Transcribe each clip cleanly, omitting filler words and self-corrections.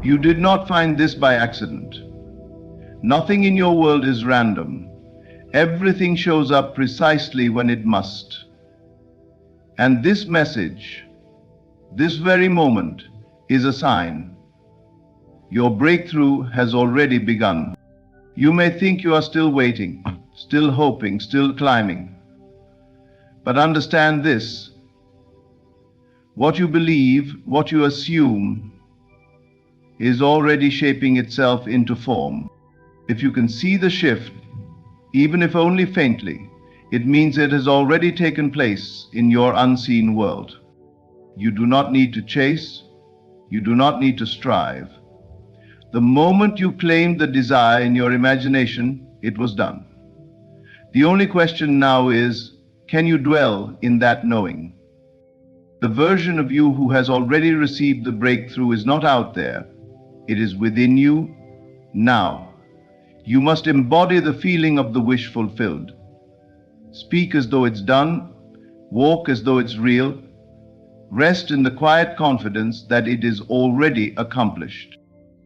You did not find this by accident. Nothing in your world is random. Everything shows up precisely when it must. And this message, this very moment, is a sign. Your breakthrough has already begun. You may think you are still waiting, still hoping, still climbing. But understand this: what you believe, what you assume, is already shaping itself into form. If you can see the shift, even if only faintly, it means it has already taken place in your unseen world. You do not need to chase. You do not need to strive. The moment you claimed the desire in your imagination, it was done. The only question now is, can you dwell in that knowing? The version of you who has already received the breakthrough is not out there. It is within you now. You must embody the feeling of the wish fulfilled. Speak as though it's done. Walk as though it's real. Rest in the quiet confidence that it is already accomplished.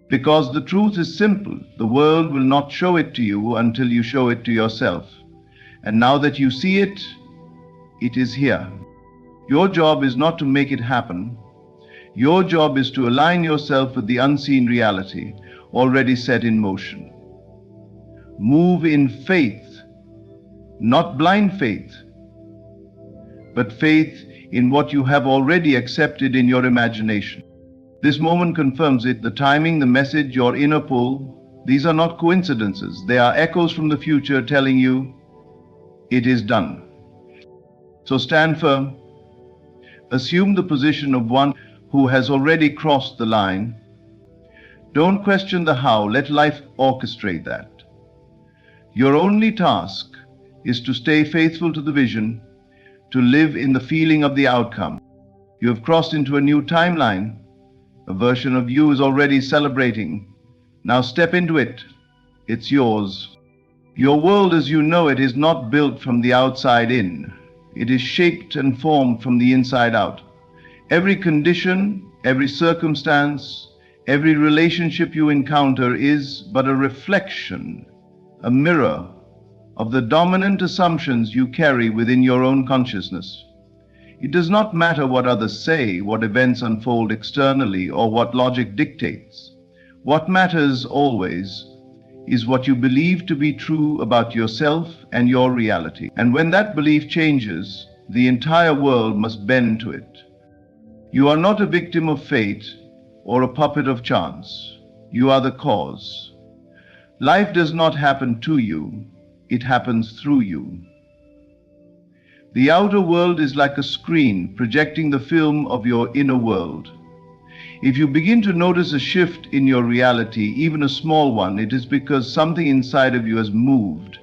Because the truth is simple. The world will not show it to you until you show it to yourself. And now that you see it, it is here. Your job is not to make it happen. Your job is to align yourself with the unseen reality already set in motion. Move in faith, not blind faith, but faith in what you have already accepted in your imagination. This moment confirms it. The timing, the message, your inner pull, these are not coincidences. They are echoes from the future telling you it is done. So stand firm. Assume the position of one who has already crossed the line. Don't question the how. Let life orchestrate that. Your only task is to stay faithful to the vision, to live in the feeling of the outcome. You have crossed into a new timeline. A version of you is already celebrating. Now step into it. It's yours. Your world as you know it is not built from the outside in. It is shaped and formed from the inside out. Every condition, every circumstance, every relationship you encounter is but a reflection, a mirror of the dominant assumptions you carry within your own consciousness. It does not matter what others say, what events unfold externally, or what logic dictates. What matters always is what you believe to be true about yourself and your reality. And when that belief changes, the entire world must bend to it. You are not a victim of fate or a puppet of chance. You are the cause. Life does not happen to you, it happens through you. The outer world is like a screen projecting the film of your inner world. If you begin to notice a shift in your reality, even a small one, it is because something inside of you has moved.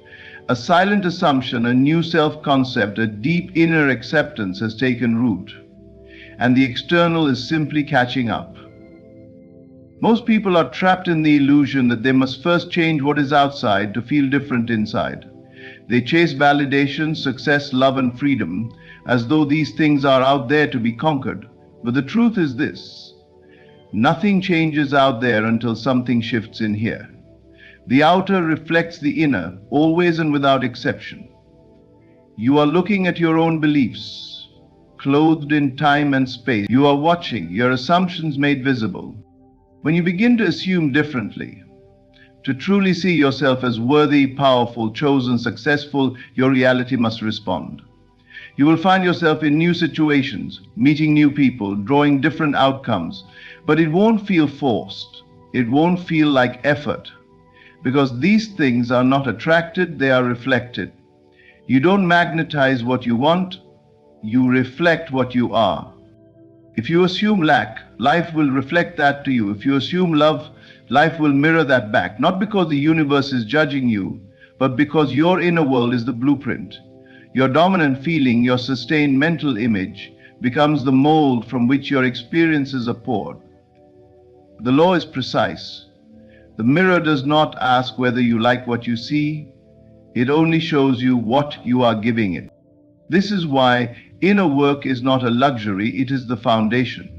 A silent assumption, a new self-concept, a deep inner acceptance has taken root, and the external is simply catching up. Most people are trapped in the illusion that they must first change what is outside to feel different inside. They chase validation, success, love, and freedom as though these things are out there to be conquered. But the truth is this: nothing changes out there until something shifts in here. The outer reflects the inner, always and without exception. You are looking at your own beliefs, clothed in time and space. You are watching your assumptions made visible. When you begin to assume differently, to truly see yourself as worthy, powerful, chosen, successful, your reality must respond. You will find yourself in new situations, meeting new people, drawing different outcomes, but it won't feel forced. It won't feel like effort, because these things are not attracted, they are reflected. You don't magnetize what you want, you reflect what you are. If you assume lack, life will reflect that to you. If you assume love, life will mirror that back, not because the universe is judging you, but because your inner world is the blueprint. Your dominant feeling, your sustained mental image, becomes the mold from which your experiences are poured. The law is precise. The mirror does not ask whether you like what you see. It only shows you what you are giving it. This is why inner work is not a luxury, it is the foundation.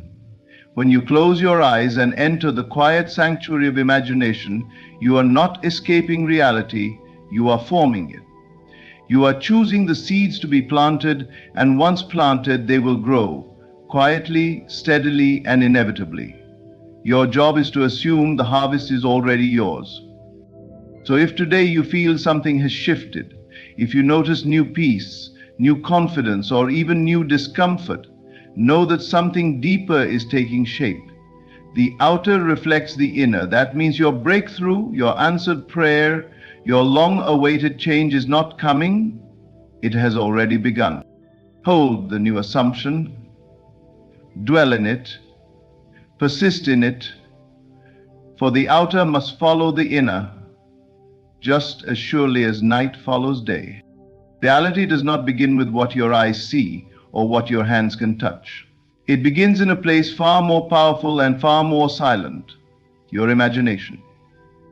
When you close your eyes and enter the quiet sanctuary of imagination, you are not escaping reality, you are forming it. You are choosing the seeds to be planted, and once planted, they will grow, quietly, steadily, and inevitably. Your job is to assume the harvest is already yours. So if today you feel something has shifted, if you notice new peace, new confidence, or even new discomfort, know that something deeper is taking shape. The outer reflects the inner. That means your breakthrough, your answered prayer, your long-awaited change is not coming, it has already begun. Hold the new assumption, dwell in it, persist in it, for the outer must follow the inner, just as surely as night follows day. Reality does not begin with what your eyes see or what your hands can touch. It begins in a place far more powerful and far more silent, your imagination.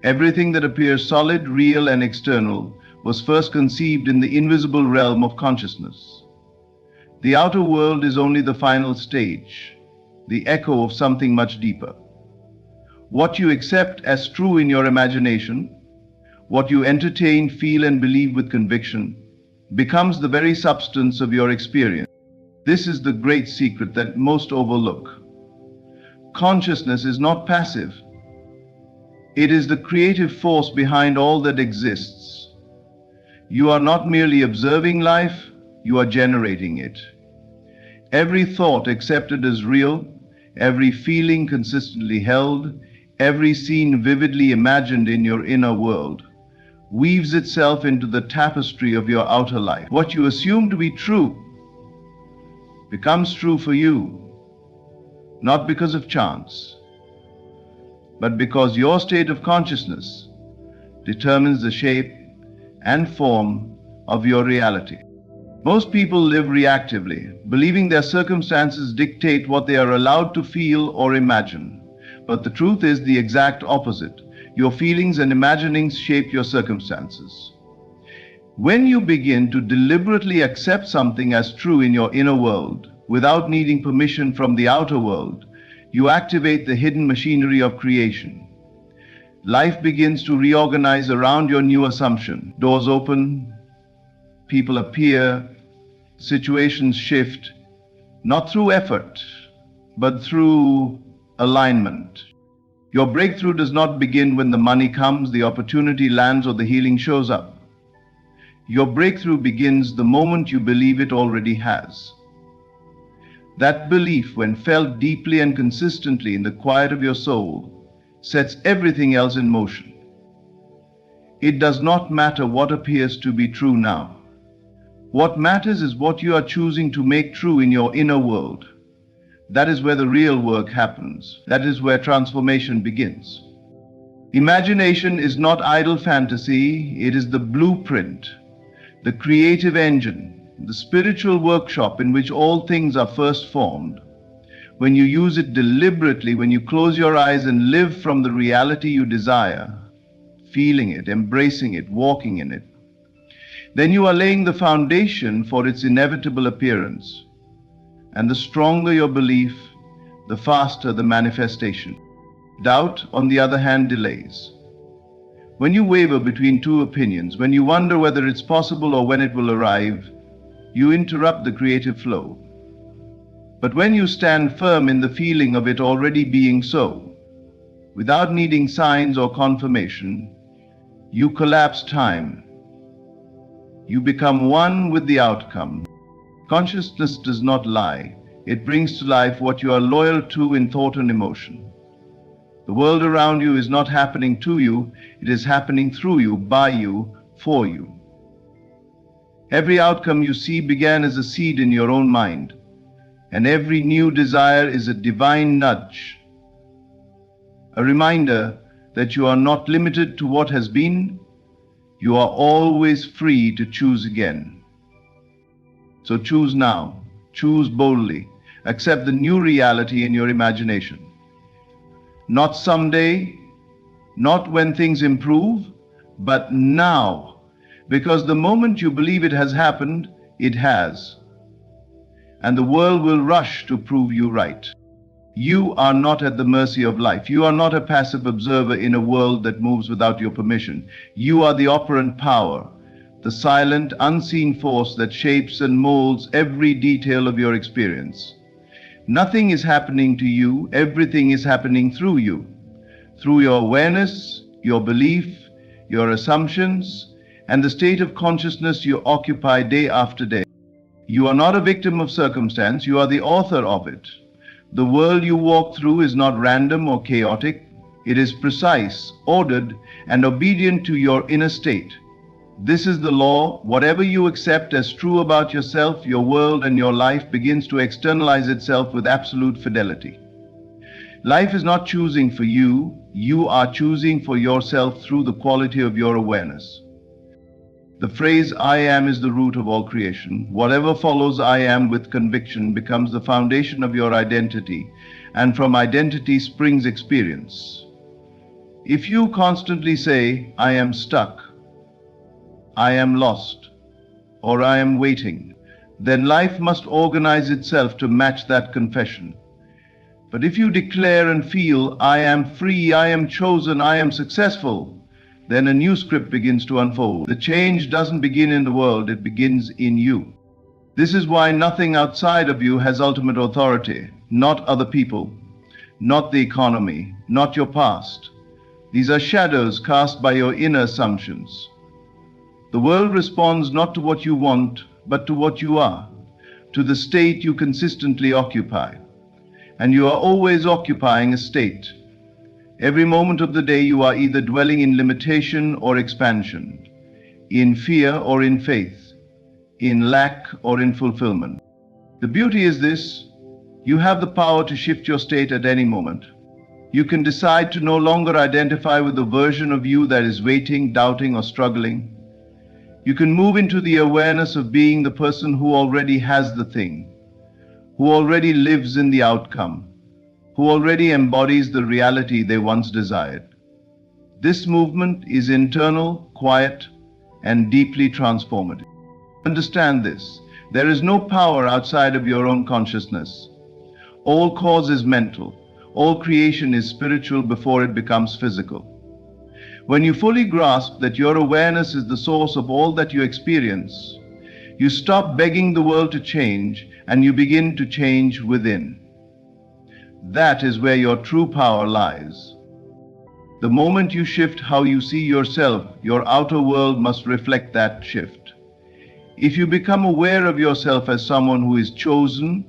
Everything that appears solid, real, and external was first conceived in the invisible realm of consciousness. The outer world is only the final stage, the echo of something much deeper. What you accept as true in your imagination, what you entertain, feel, and believe with conviction, becomes the very substance of your experience. This is the great secret that most overlook. Consciousness is not passive. It is the creative force behind all that exists. You are not merely observing life, you are generating it. Every thought accepted as real, every feeling consistently held, every scene vividly imagined in your inner world, weaves itself into the tapestry of your outer life. What you assume to be true becomes true for you, not because of chance, but because your state of consciousness determines the shape and form of your reality. Most people live reactively, believing their circumstances dictate what they are allowed to feel or imagine. But the truth is the exact opposite. Your feelings and imaginings shape your circumstances. When you begin to deliberately accept something as true in your inner world, without needing permission from the outer world, you activate the hidden machinery of creation. Life begins to reorganize around your new assumption. Doors open, people appear, situations shift, not through effort, but through alignment. Your breakthrough does not begin when the money comes, the opportunity lands, or the healing shows up. Your breakthrough begins the moment you believe it already has. That belief, when felt deeply and consistently in the quiet of your soul, sets everything else in motion. It does not matter what appears to be true now. What matters is what you are choosing to make true in your inner world. That is where the real work happens. That is where transformation begins. Imagination is not idle fantasy, it is the blueprint, the creative engine, the spiritual workshop in which all things are first formed. When you use it deliberately, when you close your eyes and live from the reality you desire, feeling it, embracing it, walking in it, then you are laying the foundation for its inevitable appearance. And the stronger your belief, the faster the manifestation. Doubt, on the other hand, delays. When you waver between two opinions, when you wonder whether it's possible or when it will arrive, you interrupt the creative flow. But when you stand firm in the feeling of it already being so, without needing signs or confirmation, you collapse time. You become one with the outcome. Consciousness does not lie. It brings to life what you are loyal to in thought and emotion. The world around you is not happening to you, it is happening through you, by you, for you. Every outcome you see began as a seed in your own mind, and every new desire is a divine nudge, a reminder that you are not limited to what has been, you are always free to choose again. So choose now, choose boldly, accept the new reality in your imagination. Not someday, not when things improve, but now, because the moment you believe it has happened, it has. And the world will rush to prove you right. You are not at the mercy of life. You are not a passive observer in a world that moves without your permission. You are the operant power, the silent, unseen force that shapes and molds every detail of your experience. Nothing is happening to you, everything is happening through you, through your awareness, your belief, your assumptions, and the state of consciousness you occupy day after day. You are not a victim of circumstance, you are the author of it. The world you walk through is not random or chaotic. It is precise, ordered, and obedient to your inner state. This is the law. Whatever you accept as true about yourself, your world, and your life begins to externalize itself with absolute fidelity. Life is not choosing for you. You are choosing for yourself through the quality of your awareness. The phrase "I am" is the root of all creation. Whatever follows "I am" with conviction becomes the foundation of your identity, and from identity springs experience. If you constantly say, "I am stuck," "I am lost," or "I am waiting," then life must organize itself to match that confession. But if you declare and feel, "I am free, I am chosen, I am successful," then a new script begins to unfold. The change doesn't begin in the world, it begins in you. This is why nothing outside of you has ultimate authority, not other people, not the economy, not your past. These are shadows cast by your inner assumptions. The world responds not to what you want, but to what you are, to the state you consistently occupy. And you are always occupying a state. Every moment of the day you are either dwelling in limitation or expansion, in fear or in faith, in lack or in fulfillment. The beauty is this: you have the power to shift your state at any moment. You can decide to no longer identify with the version of you that is waiting, doubting, or struggling. You can move into the awareness of being the person who already has the thing, who already lives in the outcome, who already embodies the reality they once desired. This movement is internal, quiet, and deeply transformative. Understand this: there is no power outside of your own consciousness. All cause is mental. All creation is spiritual before it becomes physical. When you fully grasp that your awareness is the source of all that you experience, you stop begging the world to change and you begin to change within. That is where your true power lies. The moment you shift how you see yourself, your outer world must reflect that shift. If you become aware of yourself as someone who is chosen,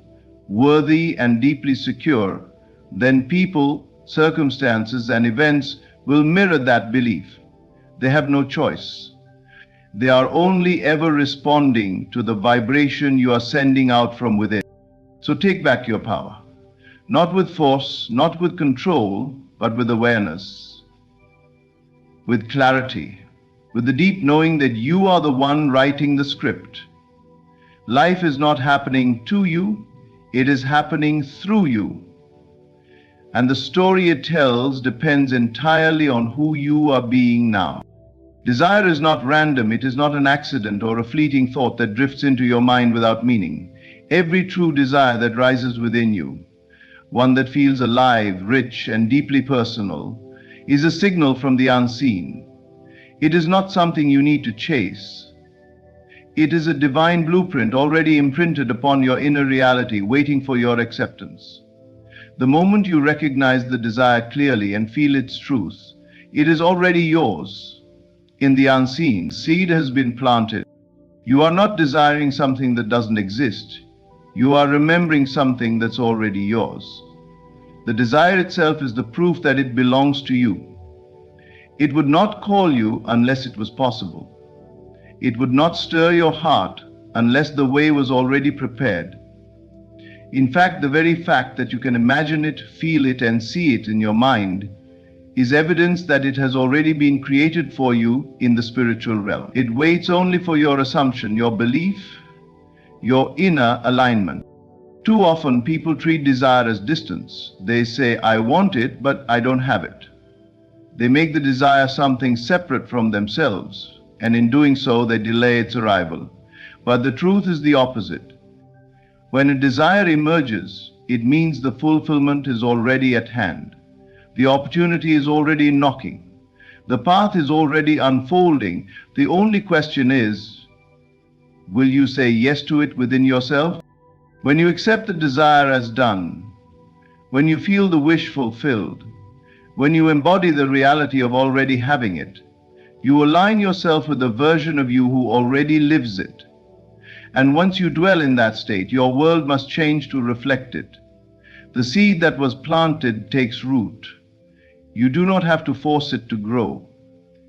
worthy, and deeply secure, then people, circumstances, and events will mirror that belief. They have no choice. They are only ever responding to the vibration you are sending out from within. So take back your power. Not with force, not with control, but with awareness, with clarity, with the deep knowing that you are the one writing the script. Life is not happening to you, it is happening through you. And the story it tells depends entirely on who you are being now. Desire is not random, it is not an accident or a fleeting thought that drifts into your mind without meaning. Every true desire that rises within you, one that feels alive, rich, and deeply personal, is a signal from the unseen. It is not something you need to chase. It is a divine blueprint already imprinted upon your inner reality, waiting for your acceptance. The moment you recognize the desire clearly and feel its truth, it is already yours. In the unseen, seed has been planted. You are not desiring something that doesn't exist. You are remembering something that's already yours. The desire itself is the proof that it belongs to you. It would not call you unless it was possible. It would not stir your heart unless the way was already prepared. In fact, the very fact that you can imagine it, feel it, and see it in your mind is evidence that it has already been created for you in the spiritual realm. It waits only for your assumption, your belief, your inner alignment. Too often people treat desire as distance. They say, "I want it, but I don't have it." They make the desire something separate from themselves, and in doing so they delay its arrival. But the truth is the opposite. When a desire emerges, It means the fulfillment is already at hand. The opportunity is already knocking. The path is already unfolding. The only question is, will you say yes to it within yourself? When you accept the desire as done, when you feel the wish fulfilled, when you embody the reality of already having it, you align yourself with the version of you who already lives it. And once you dwell in that state, your world must change to reflect it. The seed that was planted takes root. You do not have to force it to grow.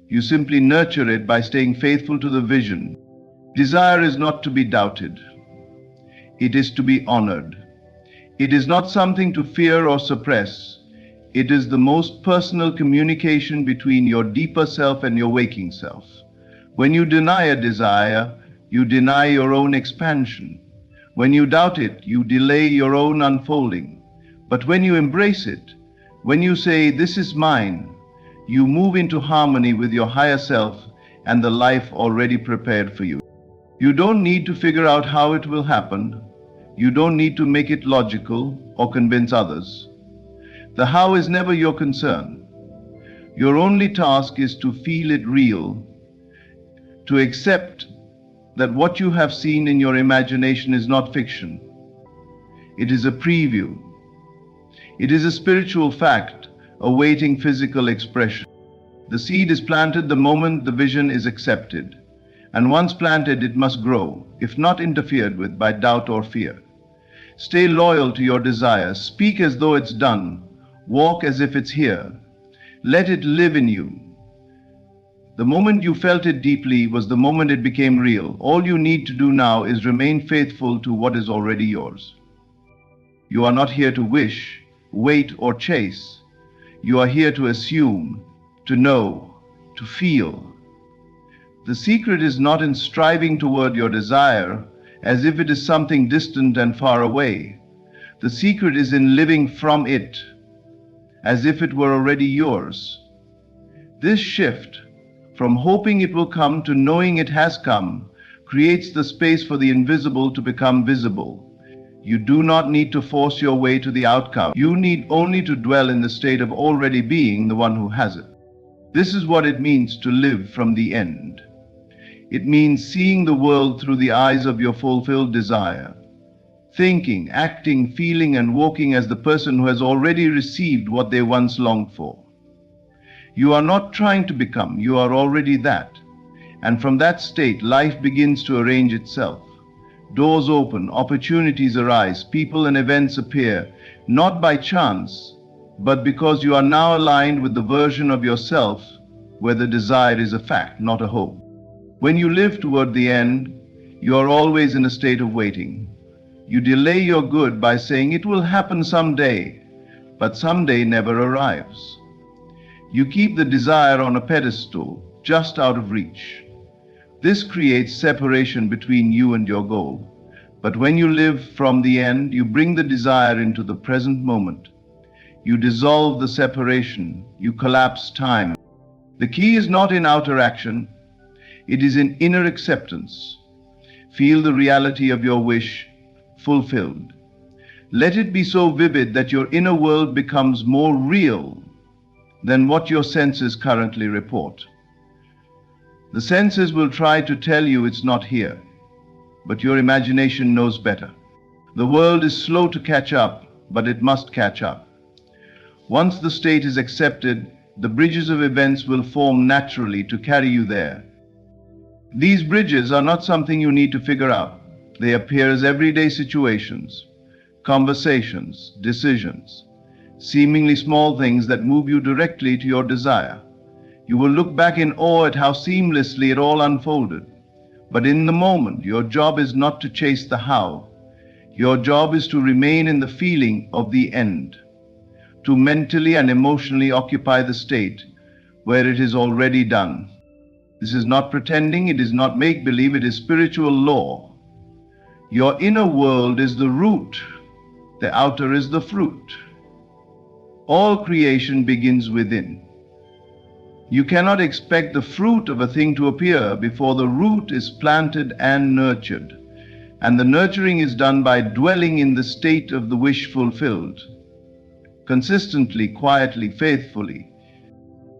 You simply nurture it by staying faithful to the vision. Desire is not to be doubted. It is to be honored. It is not something to fear or suppress. It is the most personal communication between your deeper self and your waking self. When you deny a desire, you deny your own expansion. When you doubt it, you delay your own unfolding. But when you embrace it, when you say, "This is mine," you move into harmony with your higher self and the life already prepared for you. You don't need to figure out how it will happen. You don't need to make it logical or convince others. The how is never your concern. Your only task is to feel it real, to accept that what you have seen in your imagination is not fiction. It is a preview. It is a spiritual fact awaiting physical expression. The seed is planted the moment the vision is accepted, and once planted it must grow, if not interfered with by doubt or fear. Stay loyal to your desires. Speak as though it's done. Walk as if it's here. Let it live in you. The moment you felt it deeply was the moment it became real. All you need to do now is remain faithful to what is already yours. You are not here to wish, wait, or chase. You are here to assume, to know, to feel. The secret is not in striving toward your desire as if it is something distant and far away. The secret is in living from it as if it were already yours. This shift from hoping it will come to knowing it has come creates the space for the invisible to become visible. You do not need to force your way to the outcome. You need only to dwell in the state of already being the one who has it. This is what it means to live from the end. It means seeing the world through the eyes of your fulfilled desire, thinking, acting, feeling, and walking as the person who has already received what they once longed for. You are not trying to become, you are already that. And from that state, life begins to arrange itself. Doors open, opportunities arise, people and events appear, not by chance, but because you are now aligned with the version of yourself where the desire is a fact, not a hope. When you live toward the end, you are always in a state of waiting. You delay your good by saying it will happen someday, but someday never arrives. You keep the desire on a pedestal, just out of reach. This creates separation between you and your goal. But when you live from the end, you bring the desire into the present moment. You dissolve the separation, you collapse time. The key is not in outer action, it is in inner acceptance. Feel the reality of your wish fulfilled. Let it be so vivid that your inner world becomes more real than what your senses currently report. The senses will try to tell you it's not here, but your imagination knows better. The world is slow to catch up, but it must catch up. Once the state is accepted, the bridges of events will form naturally to carry you there. These bridges are not something you need to figure out. They appear as everyday situations, conversations, decisions, seemingly small things that move you directly to your desire. You will look back in awe at how seamlessly it all unfolded. But in the moment, your job is not to chase the how. Your job is to remain in the feeling of the end, to mentally and emotionally occupy the state where it is already done. This is not pretending, it is not make-believe, it is spiritual law. Your inner world is the root, the outer is the fruit. All creation begins within. You cannot expect the fruit of a thing to appear before the root is planted and nurtured. And the nurturing is done by dwelling in the state of the wish fulfilled, consistently, quietly, faithfully.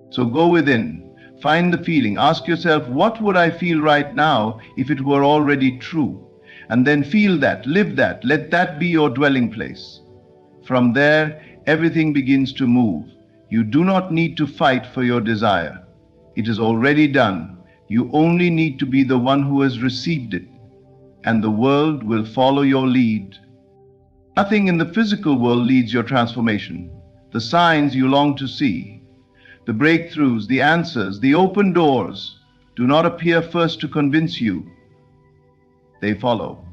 So go within, find the feeling, ask yourself, what would I feel right now if it were already true? And then feel that, live that, let that be your dwelling place. From there, everything begins to move. You do not need to fight for your desire. It is already done. You only need to be the one who has received it, and the world will follow your lead. Nothing in the physical world leads your transformation. The signs you long to see, the breakthroughs, the answers, the open doors do not appear first to convince you. They follow.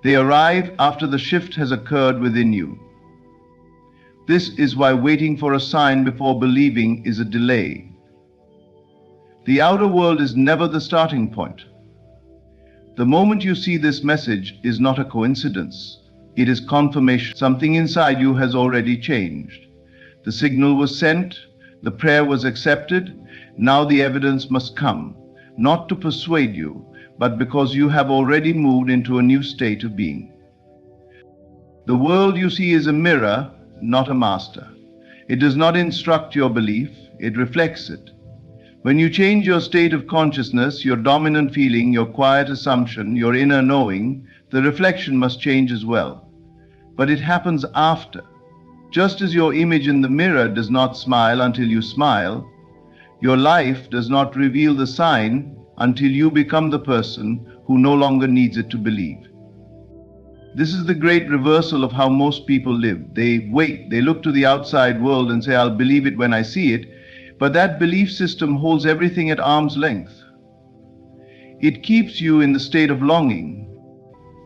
They arrive after the shift has occurred within you. This is why waiting for a sign before believing is a delay. The outer world is never the starting point. The moment you see this message is not a coincidence. It is confirmation. Something inside you has already changed. The signal was sent, the prayer was accepted. Now the evidence must come, not to persuade you, but because you have already moved into a new state of being. The world you see is a mirror, not a master. It does not instruct your belief, it reflects it. When you change your state of consciousness, your dominant feeling, your quiet assumption, your inner knowing, the reflection must change as well. But it happens after. Just as your image in the mirror does not smile until you smile, your life does not reveal the sign until you become the person who no longer needs it to believe. This is the great reversal of how most people live. They wait, they look to the outside world and say, I'll believe it when I see it, but that belief system holds everything at arm's length. It keeps you in the state of longing,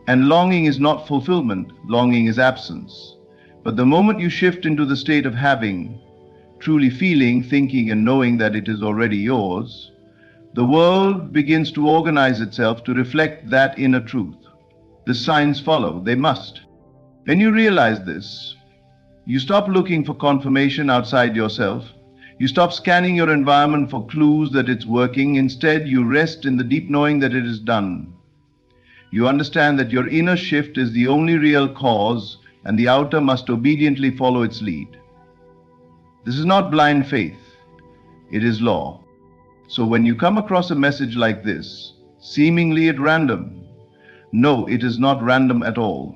and longing is not fulfillment, longing is absence. But the moment you shift into the state of having, truly feeling, thinking, and knowing that it is already yours, the world begins to organize itself to reflect that inner truth. The signs follow, they must. When you realize this, you stop looking for confirmation outside yourself. You stop scanning your environment for clues that it's working. Instead, you rest in the deep knowing that it is done. You understand that your inner shift is the only real cause, and the outer must obediently follow its lead. This is not blind faith, it is law. So when you come across a message like this, seemingly at random, no, it is not random at all.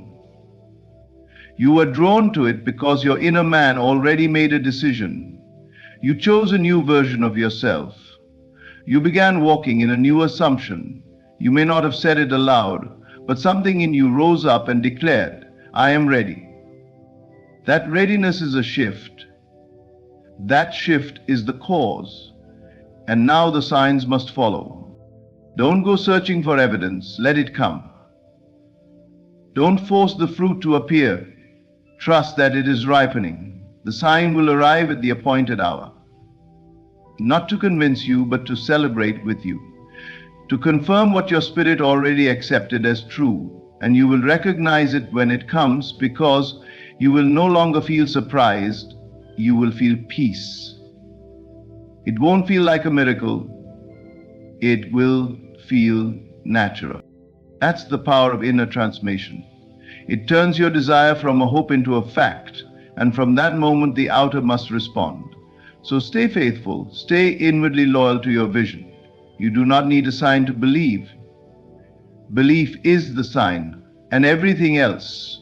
You were drawn to it because your inner man already made a decision. You chose a new version of yourself. You began walking in a new assumption. You may not have said it aloud, but something in you rose up and declared, I am ready. That readiness is a shift. That shift is the cause. And now the signs must follow. Don't go searching for evidence, let it come. Don't force the fruit to appear. Trust that it is ripening. The sign will arrive at the appointed hour. Not to convince you, but to celebrate with you. To confirm what your spirit already accepted as true. And you will recognize it when it comes, because you will no longer feel surprised. You will feel peace. It won't feel like a miracle. It will feel natural. That's the power of inner transformation. It turns your desire from a hope into a fact. And from that moment, the outer must respond. So stay faithful, stay inwardly loyal to your vision. You do not need a sign to believe. Belief is the sign, and everything else,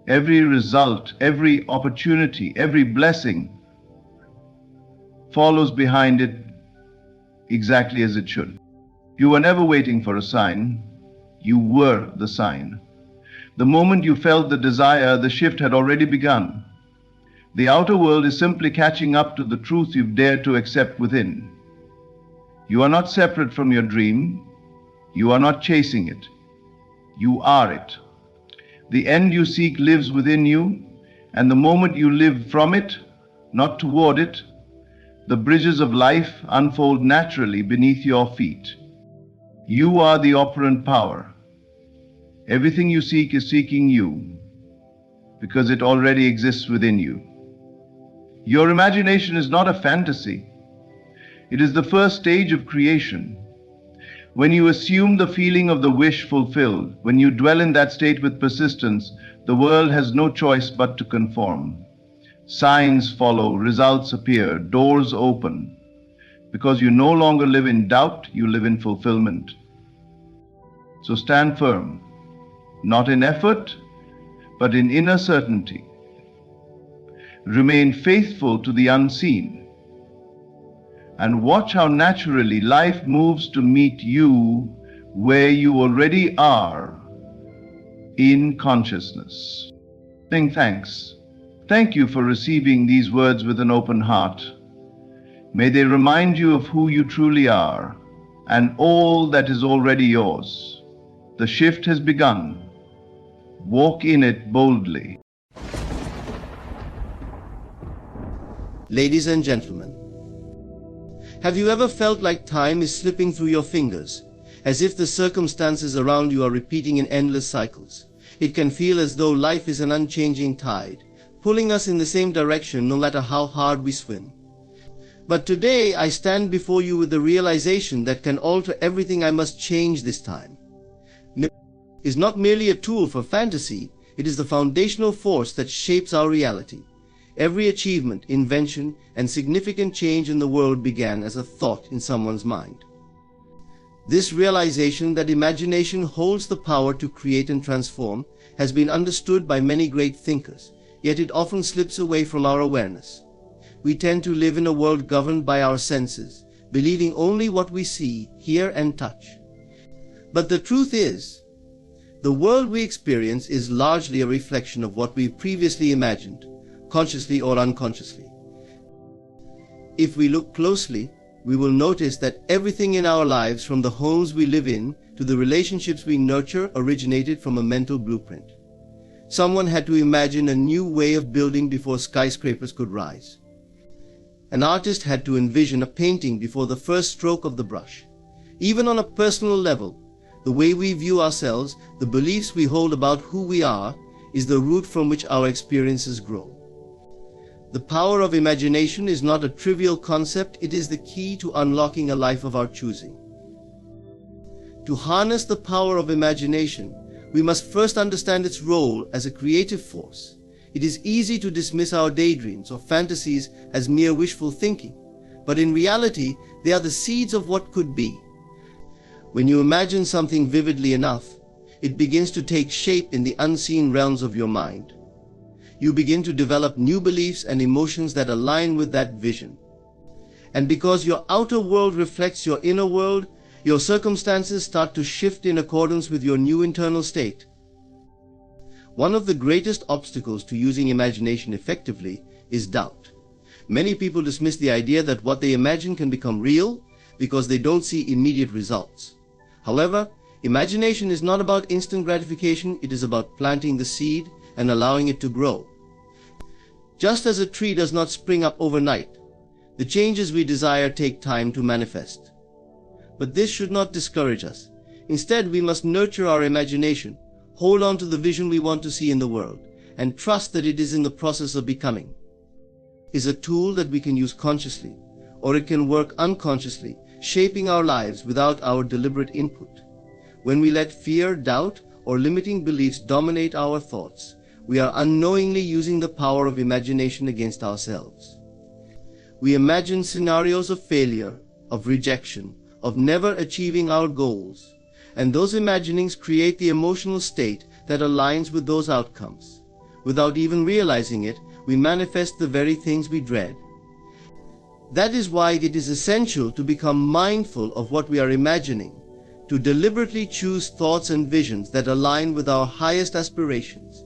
every result, every opportunity, every blessing follows behind it exactly as it should. You were never waiting for a sign. You were the sign. The moment you felt the desire, the shift had already begun. The outer world is simply catching up to the truth you've dared to accept within. You are not separate from your dream. You are not chasing it. You are it. The end you seek lives within you, and the moment you live from it, not toward it, the bridges of life unfold naturally beneath your feet. You are the operant power. Everything you seek is seeking you, because it already exists within you. Your imagination is not a fantasy. It is the first stage of creation. When you assume the feeling of the wish fulfilled, when you dwell in that state with persistence, the world has no choice but to conform. Signs follow, results appear, doors open. Because you no longer live in doubt, you live in fulfillment. So stand firm, not in effort, but in inner certainty. Remain faithful to the unseen, and watch how naturally life moves to meet you where you already are in consciousness. Saying thanks. Thank you for receiving these words with an open heart. May they remind you of who you truly are and all that is already yours. The shift has begun. Walk in it boldly. Ladies and gentlemen, have you ever felt like time is slipping through your fingers, as if the circumstances around you are repeating in endless cycles? It can feel as though life is an unchanging tide, pulling us in the same direction no matter how hard we swim. But today I stand before you with the realization that can alter everything. I must change this time. NEVILLE is not merely a tool for fantasy, it is the foundational force that shapes our reality. Every achievement, invention, and significant change in the world began as a thought in someone's mind. This realization that imagination holds the power to create and transform has been understood by many great thinkers, yet it often slips away from our awareness. We tend to live in a world governed by our senses, believing only what we see, hear, and touch. But the truth is, the world we experience is largely a reflection of what we previously imagined, consciously or unconsciously. If we look closely, we will notice that everything in our lives, from the homes we live in to the relationships we nurture, originated from a mental blueprint. Someone had to imagine a new way of building before skyscrapers could rise. An artist had to envision a painting before the first stroke of the brush. Even on a personal level, the way we view ourselves, the beliefs we hold about who we are, is the root from which our experiences grow. The power of imagination is not a trivial concept, it is the key to unlocking a life of our choosing. To harness the power of imagination, we must first understand its role as a creative force. It is easy to dismiss our daydreams or fantasies as mere wishful thinking, but in reality, they are the seeds of what could be. When you imagine something vividly enough, it begins to take shape in the unseen realms of your mind. You begin to develop new beliefs and emotions that align with that vision. And because your outer world reflects your inner world, your circumstances start to shift in accordance with your new internal state. One of the greatest obstacles to using imagination effectively is doubt. Many people dismiss the idea that what they imagine can become real because they don't see immediate results. However, imagination is not about instant gratification, it is about planting the seed and allowing it to grow. Just as a tree does not spring up overnight, the changes we desire take time to manifest. But this should not discourage us. Instead, we must nurture our imagination, hold on to the vision we want to see in the world, and trust that it is in the process of becoming. It is a tool that we can use consciously, or it can work unconsciously, shaping our lives without our deliberate input. When we let fear, doubt, or limiting beliefs dominate our thoughts, we are unknowingly using the power of imagination against ourselves. We imagine scenarios of failure, of rejection, of never achieving our goals, and those imaginings create the emotional state that aligns with those outcomes. Without even realizing it, we manifest the very things we dread. That is why it is essential to become mindful of what we are imagining, to deliberately choose thoughts and visions that align with our highest aspirations.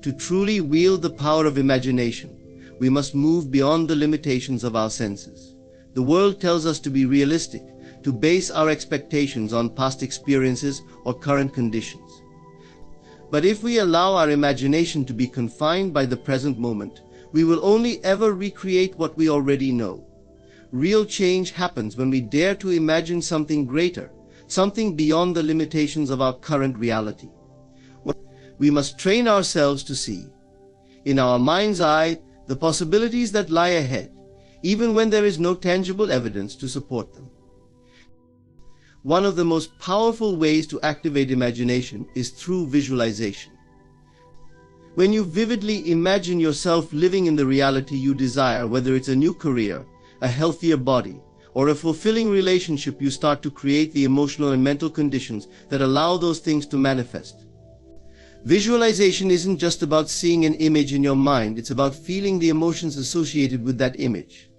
To truly wield the power of imagination, we must move beyond the limitations of our senses. The world tells us to be realistic, to base our expectations on past experiences or current conditions. But if we allow our imagination to be confined by the present moment, we will only ever recreate what we already know. Real change happens when we dare to imagine something greater, something beyond the limitations of our current reality. We must train ourselves to see, in our mind's eye, the possibilities that lie ahead, even when there is no tangible evidence to support them. One of the most powerful ways to activate imagination is through visualization. When you vividly imagine yourself living in the reality you desire, whether it's a new career, a healthier body, or a fulfilling relationship, you start to create the emotional and mental conditions that allow those things to manifest. Visualization isn't just about seeing an image in your mind, it's about feeling the emotions associated with that image.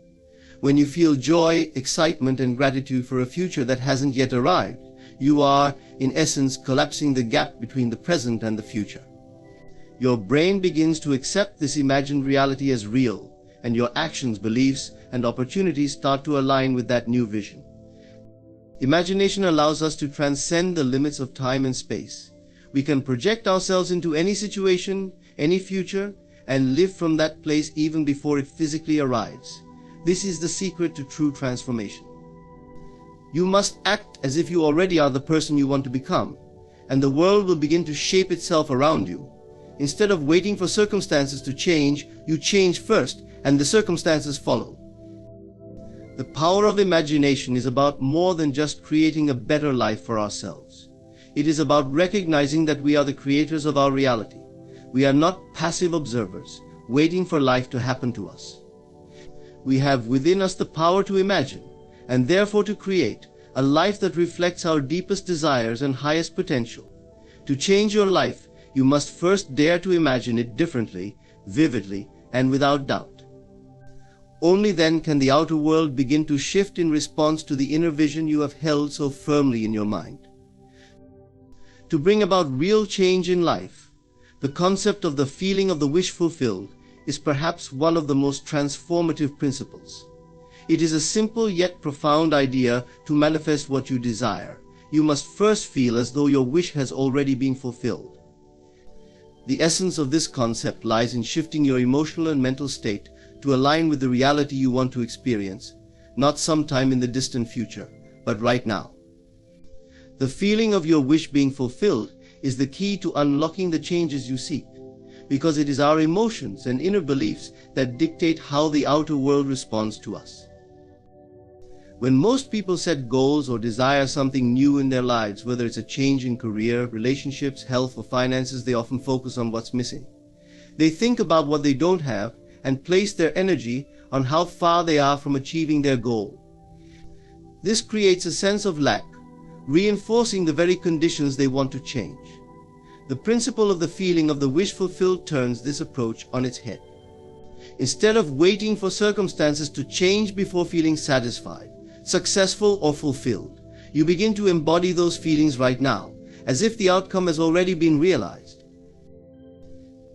When you feel joy, excitement, and gratitude for a future that hasn't yet arrived, you are, in essence, collapsing the gap between the present and the future. Your brain begins to accept this imagined reality as real, and your actions, beliefs, and opportunities start to align with that new vision. Imagination allows us to transcend the limits of time and space. We can project ourselves into any situation, any future, and live from that place even before it physically arrives. This is the secret to true transformation. You must act as if you already are the person you want to become, and the world will begin to shape itself around you. Instead of waiting for circumstances to change, you change first, and the circumstances follow. The power of imagination is about more than just creating a better life for ourselves. It is about recognizing that we are the creators of our reality. We are not passive observers, waiting for life to happen to us. We have within us the power to imagine, and therefore to create, a life that reflects our deepest desires and highest potential. To change your life, you must first dare to imagine it differently, vividly, and without doubt. Only then can the outer world begin to shift in response to the inner vision you have held so firmly in your mind. To bring about real change in life, the concept of the feeling of the wish fulfilled is perhaps one of the most transformative principles. It is a simple yet profound idea. To manifest what you desire, you must first feel as though your wish has already been fulfilled. The essence of this concept lies in shifting your emotional and mental state to align with the reality you want to experience, not sometime in the distant future, but right now. The feeling of your wish being fulfilled is the key to unlocking the changes you seek, because it is our emotions and inner beliefs that dictate how the outer world responds to us. When most people set goals or desire something new in their lives, whether it's a change in career, relationships, health, or finances, they often focus on what's missing. They think about what they don't have and place their energy on how far they are from achieving their goal. This creates a sense of lack, reinforcing the very conditions they want to change. The principle of the feeling of the wish fulfilled turns this approach on its head. Instead of waiting for circumstances to change before feeling satisfied, successful, or fulfilled, you begin to embody those feelings right now, as if the outcome has already been realized.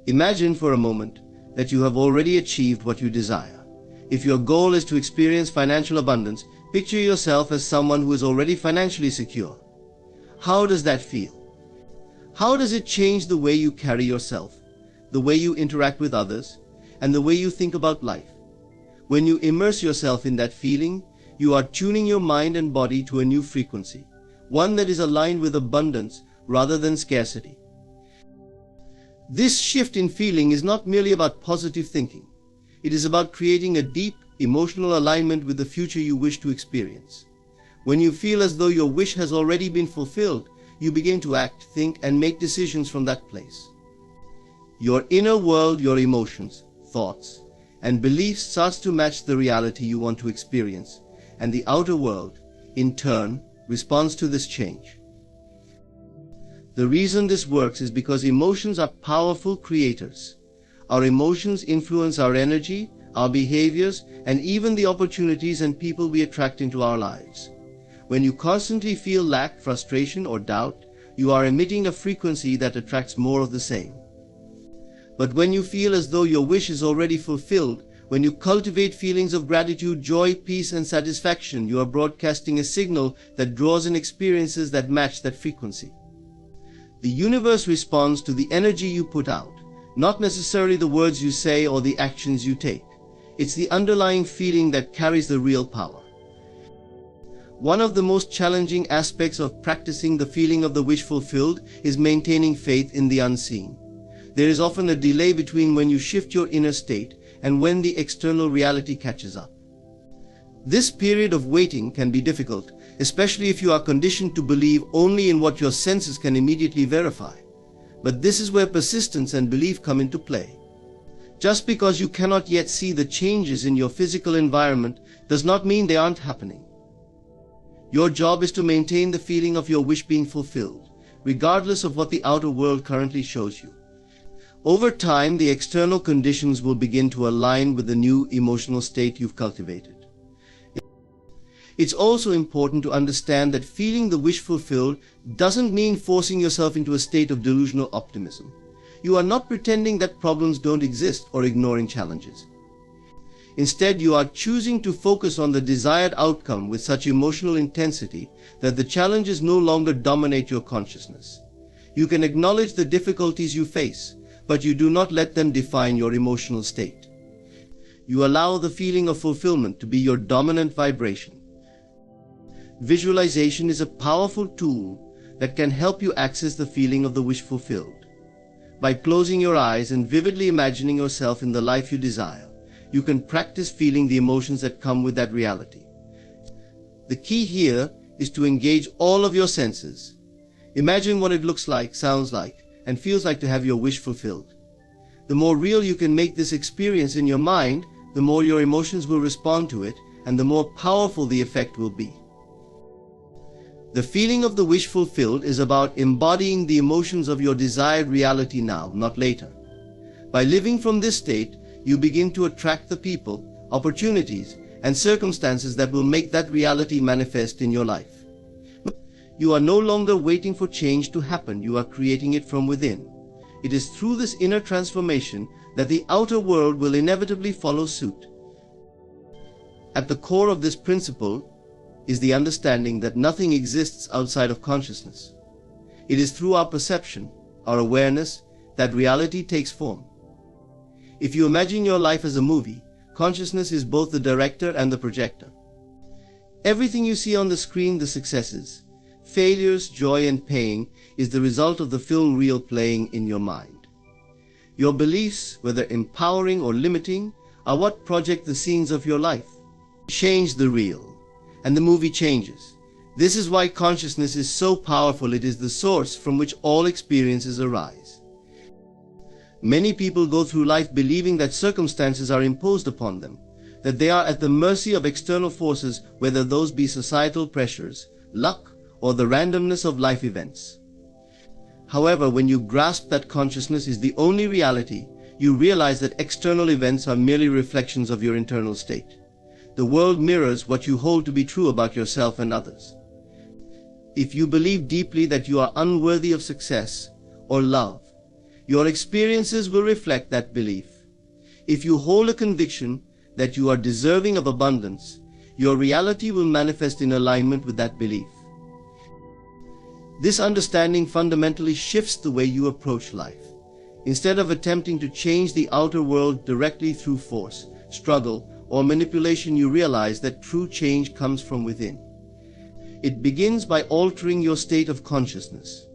Imagine for a moment that you have already achieved what you desire. If your goal is to experience financial abundance, picture yourself as someone who is already financially secure. How does that feel? How does it change the way you carry yourself, the way you interact with others, and the way you think about life? When you immerse yourself in that feeling, you are tuning your mind and body to a new frequency, one that is aligned with abundance rather than scarcity. This shift in feeling is not merely about positive thinking. It is about creating a deep, emotional alignment with the future you wish to experience. When you feel as though your wish has already been fulfilled, you begin to act, think, and make decisions from that place. Your inner world, your emotions, thoughts, and beliefs starts to match the reality you want to experience, and the outer world, in turn, responds to this change. The reason this works is because emotions are powerful creators. Our emotions influence our energy, our behaviors, and even the opportunities and people we attract into our lives. When you constantly feel lack, frustration, or doubt, you are emitting a frequency that attracts more of the same. But when you feel as though your wish is already fulfilled, when you cultivate feelings of gratitude, joy, peace, and satisfaction, you are broadcasting a signal that draws in experiences that match that frequency. The universe responds to the energy you put out, not necessarily the words you say or the actions you take. It's the underlying feeling that carries the real power. One of the most challenging aspects of practicing the feeling of the wish fulfilled is maintaining faith in the unseen. There is often a delay between when you shift your inner state and when the external reality catches up. This period of waiting can be difficult, especially if you are conditioned to believe only in what your senses can immediately verify. But this is where persistence and belief come into play. Just because you cannot yet see the changes in your physical environment does not mean they aren't happening. Your job is to maintain the feeling of your wish being fulfilled, regardless of what the outer world currently shows you. Over time, the external conditions will begin to align with the new emotional state you've cultivated. It's also important to understand that feeling the wish fulfilled doesn't mean forcing yourself into a state of delusional optimism. You are not pretending that problems don't exist or ignoring challenges. Instead, you are choosing to focus on the desired outcome with such emotional intensity that the challenges no longer dominate your consciousness. You can acknowledge the difficulties you face, but you do not let them define your emotional state. You allow the feeling of fulfillment to be your dominant vibration. Visualization is a powerful tool that can help you access the feeling of the wish fulfilled. By closing your eyes and vividly imagining yourself in the life you desire, you can practice feeling the emotions that come with that reality. The key here is to engage all of your senses. Imagine what it looks like, sounds like, and feels like to have your wish fulfilled. The more real you can make this experience in your mind, the more your emotions will respond to it, and the more powerful the effect will be. The feeling of the wish fulfilled is about embodying the emotions of your desired reality now, not later. By living from this state, you begin to attract the people, opportunities, and circumstances that will make that reality manifest in your life. You are no longer waiting for change to happen, you are creating it from within. It is through this inner transformation that the outer world will inevitably follow suit. At the core of this principle is the understanding that nothing exists outside of consciousness. It is through our perception, our awareness, that reality takes form. If you imagine your life as a movie, consciousness is both the director and the projector. Everything you see on the screen, the successes, failures, joy, and pain, is the result of the film reel playing in your mind. Your beliefs, whether empowering or limiting, are what project the scenes of your life. Change the reel, and the movie changes. This is why consciousness is so powerful. It is the source from which all experiences arise. Many people go through life believing that circumstances are imposed upon them, that they are at the mercy of external forces, whether those be societal pressures, luck, or the randomness of life events. However, when you grasp that consciousness is the only reality, you realize that external events are merely reflections of your internal state. The world mirrors what you hold to be true about yourself and others. If you believe deeply that you are unworthy of success or love, your experiences will reflect that belief. If you hold a conviction that you are deserving of abundance, your reality will manifest in alignment with that belief. This understanding fundamentally shifts the way you approach life. Instead of attempting to change the outer world directly through force, struggle, or manipulation, you realize that true change comes from within. It begins by altering your state of consciousness.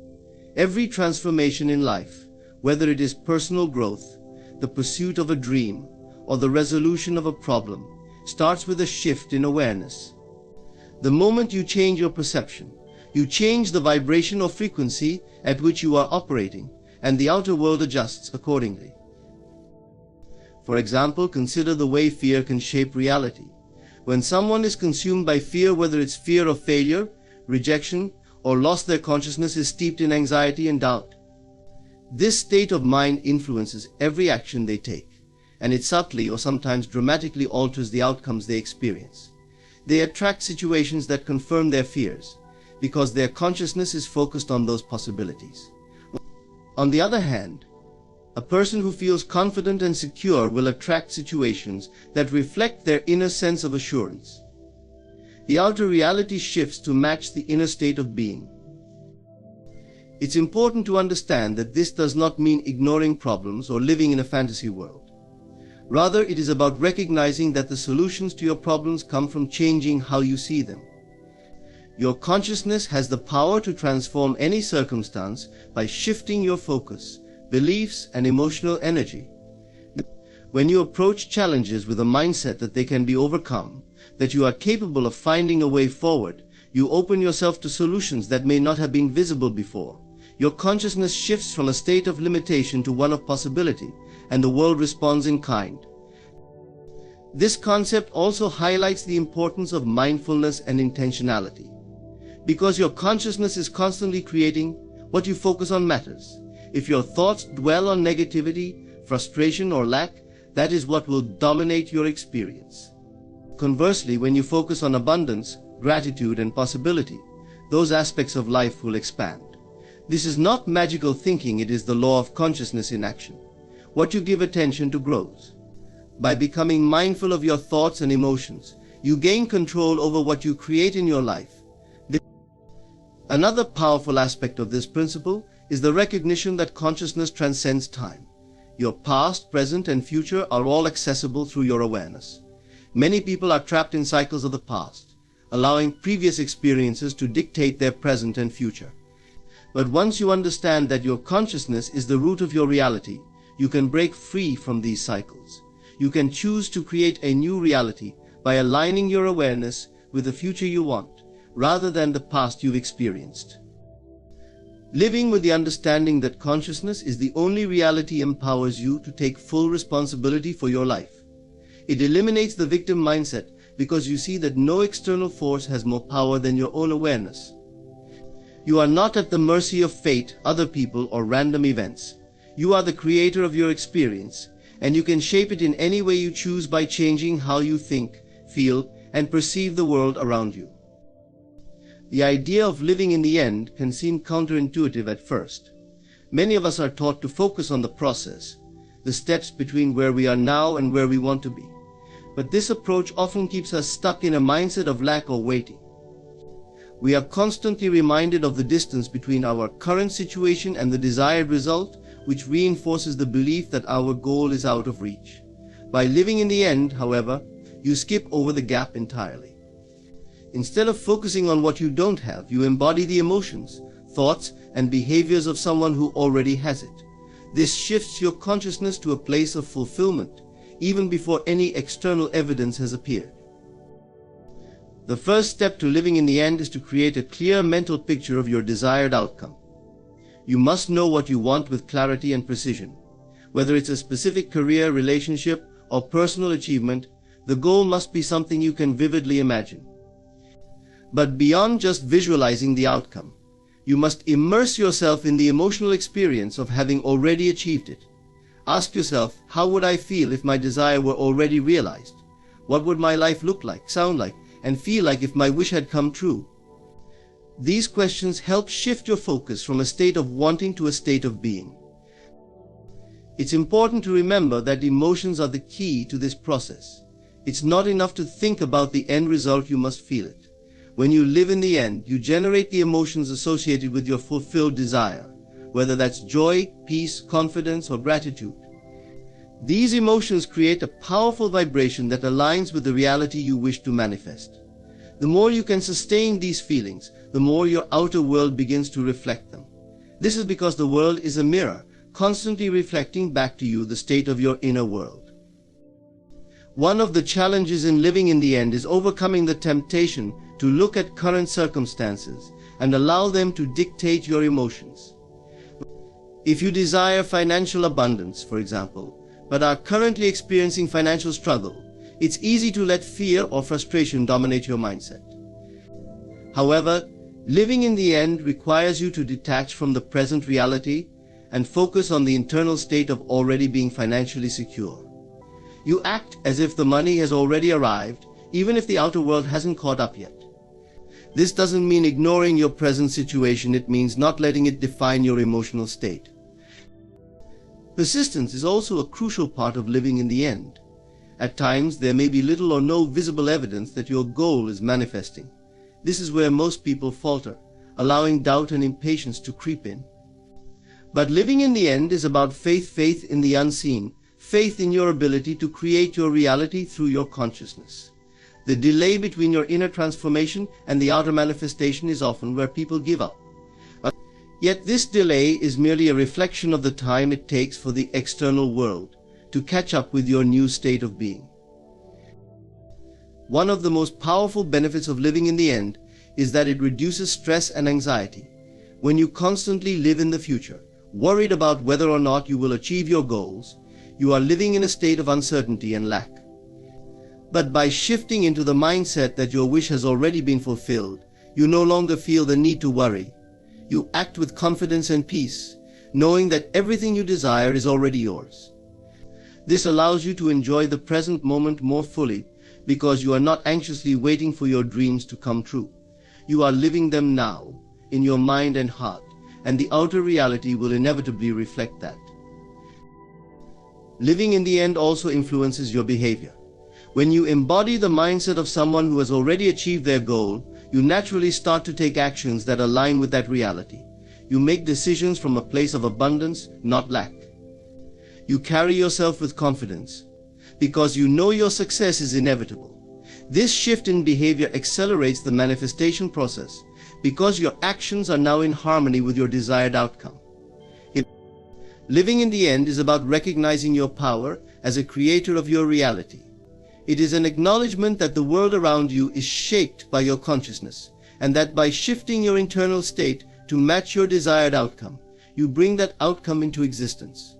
Every transformation in life, whether it is personal growth, the pursuit of a dream, or the resolution of a problem, starts with a shift in awareness. The moment you change your perception, you change the vibration or frequency at which you are operating, and the outer world adjusts accordingly. For example, consider the way fear can shape reality. When someone is consumed by fear, whether it's fear of failure, rejection, or loss, their consciousness is steeped in anxiety and doubt. This state of mind influences every action they take, and it subtly or sometimes dramatically alters the outcomes they experience. They attract situations that confirm their fears, because their consciousness is focused on those possibilities. On the other hand, a person who feels confident and secure will attract situations that reflect their inner sense of assurance. The outer reality shifts to match the inner state of being. It's important to understand that this does not mean ignoring problems or living in a fantasy world. Rather, it is about recognizing that the solutions to your problems come from changing how you see them. Your consciousness has the power to transform any circumstance by shifting your focus, beliefs, and emotional energy. When you approach challenges with a mindset that they can be overcome, that you are capable of finding a way forward, You open yourself to solutions that may not have been visible before. Your consciousness shifts from a state of limitation to one of possibility, and the world responds in kind. This concept also highlights the importance of mindfulness and intentionality. Because your consciousness is constantly creating, what you focus on matters. If your thoughts dwell on negativity, frustration, or lack, that is what will dominate your experience. Conversely, when you focus on abundance, gratitude, and possibility, those aspects of life will expand. This is not magical thinking, it is the law of consciousness in action. What you give attention to grows. By becoming mindful of your thoughts and emotions, you gain control over what you create in your life. Another powerful aspect of this principle is the recognition that consciousness transcends time. Your past, present, and future are all accessible through your awareness. Many people are trapped in cycles of the past, allowing previous experiences to dictate their present and future. But once you understand that your consciousness is the root of your reality, you can break free from these cycles. You can choose to create a new reality by aligning your awareness with the future you want, rather than the past you've experienced. Living with the understanding that consciousness is the only reality empowers you to take full responsibility for your life. It eliminates the victim mindset because you see that no external force has more power than your own awareness. You are not at the mercy of fate, other people, or random events. You are the creator of your experience, and you can shape it in any way you choose by changing how you think, feel, and perceive the world around you. The idea of living in the end can seem counterintuitive at first. Many of us are taught to focus on the process, the steps between where we are now and where we want to be. But this approach often keeps us stuck in a mindset of lack or waiting. We are constantly reminded of the distance between our current situation and the desired result, which reinforces the belief that our goal is out of reach. By living in the end, however, you skip over the gap entirely. Instead of focusing on what you don't have, you embody the emotions, thoughts, and behaviors of someone who already has it. This shifts your consciousness to a place of fulfillment, even before any external evidence has appeared. The first step to living in the end is to create a clear mental picture of your desired outcome. You must know what you want with clarity and precision. Whether it's a specific career, relationship, or personal achievement, the goal must be something you can vividly imagine. But beyond just visualizing the outcome, you must immerse yourself in the emotional experience of having already achieved it. Ask yourself, how would I feel if my desire were already realized? What would my life look like, sound like, and feel like if my wish had come true? These questions help shift your focus from a state of wanting to a state of being. It's important to remember that emotions are the key to this process. It's not enough to think about the end result, you must feel it. When you live in the end, you generate the emotions associated with your fulfilled desire, whether that's joy, peace, confidence, or gratitude. These emotions create a powerful vibration that aligns with the reality you wish to manifest. The more you can sustain these feelings, the more your outer world begins to reflect them. This is because the world is a mirror, constantly reflecting back to you the state of your inner world. One of the challenges in living in the end is overcoming the temptation to look at current circumstances and allow them to dictate your emotions. If you desire financial abundance, for example, but are currently experiencing financial struggle, it's easy to let fear or frustration dominate your mindset. However, living in the end requires you to detach from the present reality and focus on the internal state of already being financially secure. You act as if the money has already arrived, even if the outer world hasn't caught up yet. This doesn't mean ignoring your present situation, it means not letting it define your emotional state. Persistence is also a crucial part of living in the end. At times, there may be little or no visible evidence that your goal is manifesting. This is where most people falter, allowing doubt and impatience to creep in. But living in the end is about faith in the unseen, faith in your ability to create your reality through your consciousness. The delay between your inner transformation and the outer manifestation is often where people give up. Yet this delay is merely a reflection of the time it takes for the external world to catch up with your new state of being. One of the most powerful benefits of living in the end is that it reduces stress and anxiety. When you constantly live in the future, worried about whether or not you will achieve your goals, you are living in a state of uncertainty and lack. But by shifting into the mindset that your wish has already been fulfilled, you no longer feel the need to worry. You act with confidence and peace, knowing that everything you desire is already yours. This allows you to enjoy the present moment more fully because you are not anxiously waiting for your dreams to come true. You are living them now, in your mind and heart, and the outer reality will inevitably reflect that. Living in the end also influences your behavior. When you embody the mindset of someone who has already achieved their goal, you naturally start to take actions that align with that reality. You make decisions from a place of abundance, not lack. You carry yourself with confidence, because you know your success is inevitable. This shift in behavior accelerates the manifestation process, because your actions are now in harmony with your desired outcome. Living in the end is about recognizing your power as a creator of your reality. It is an acknowledgement that the world around you is shaped by your consciousness, and that by shifting your internal state to match your desired outcome, you bring that outcome into existence.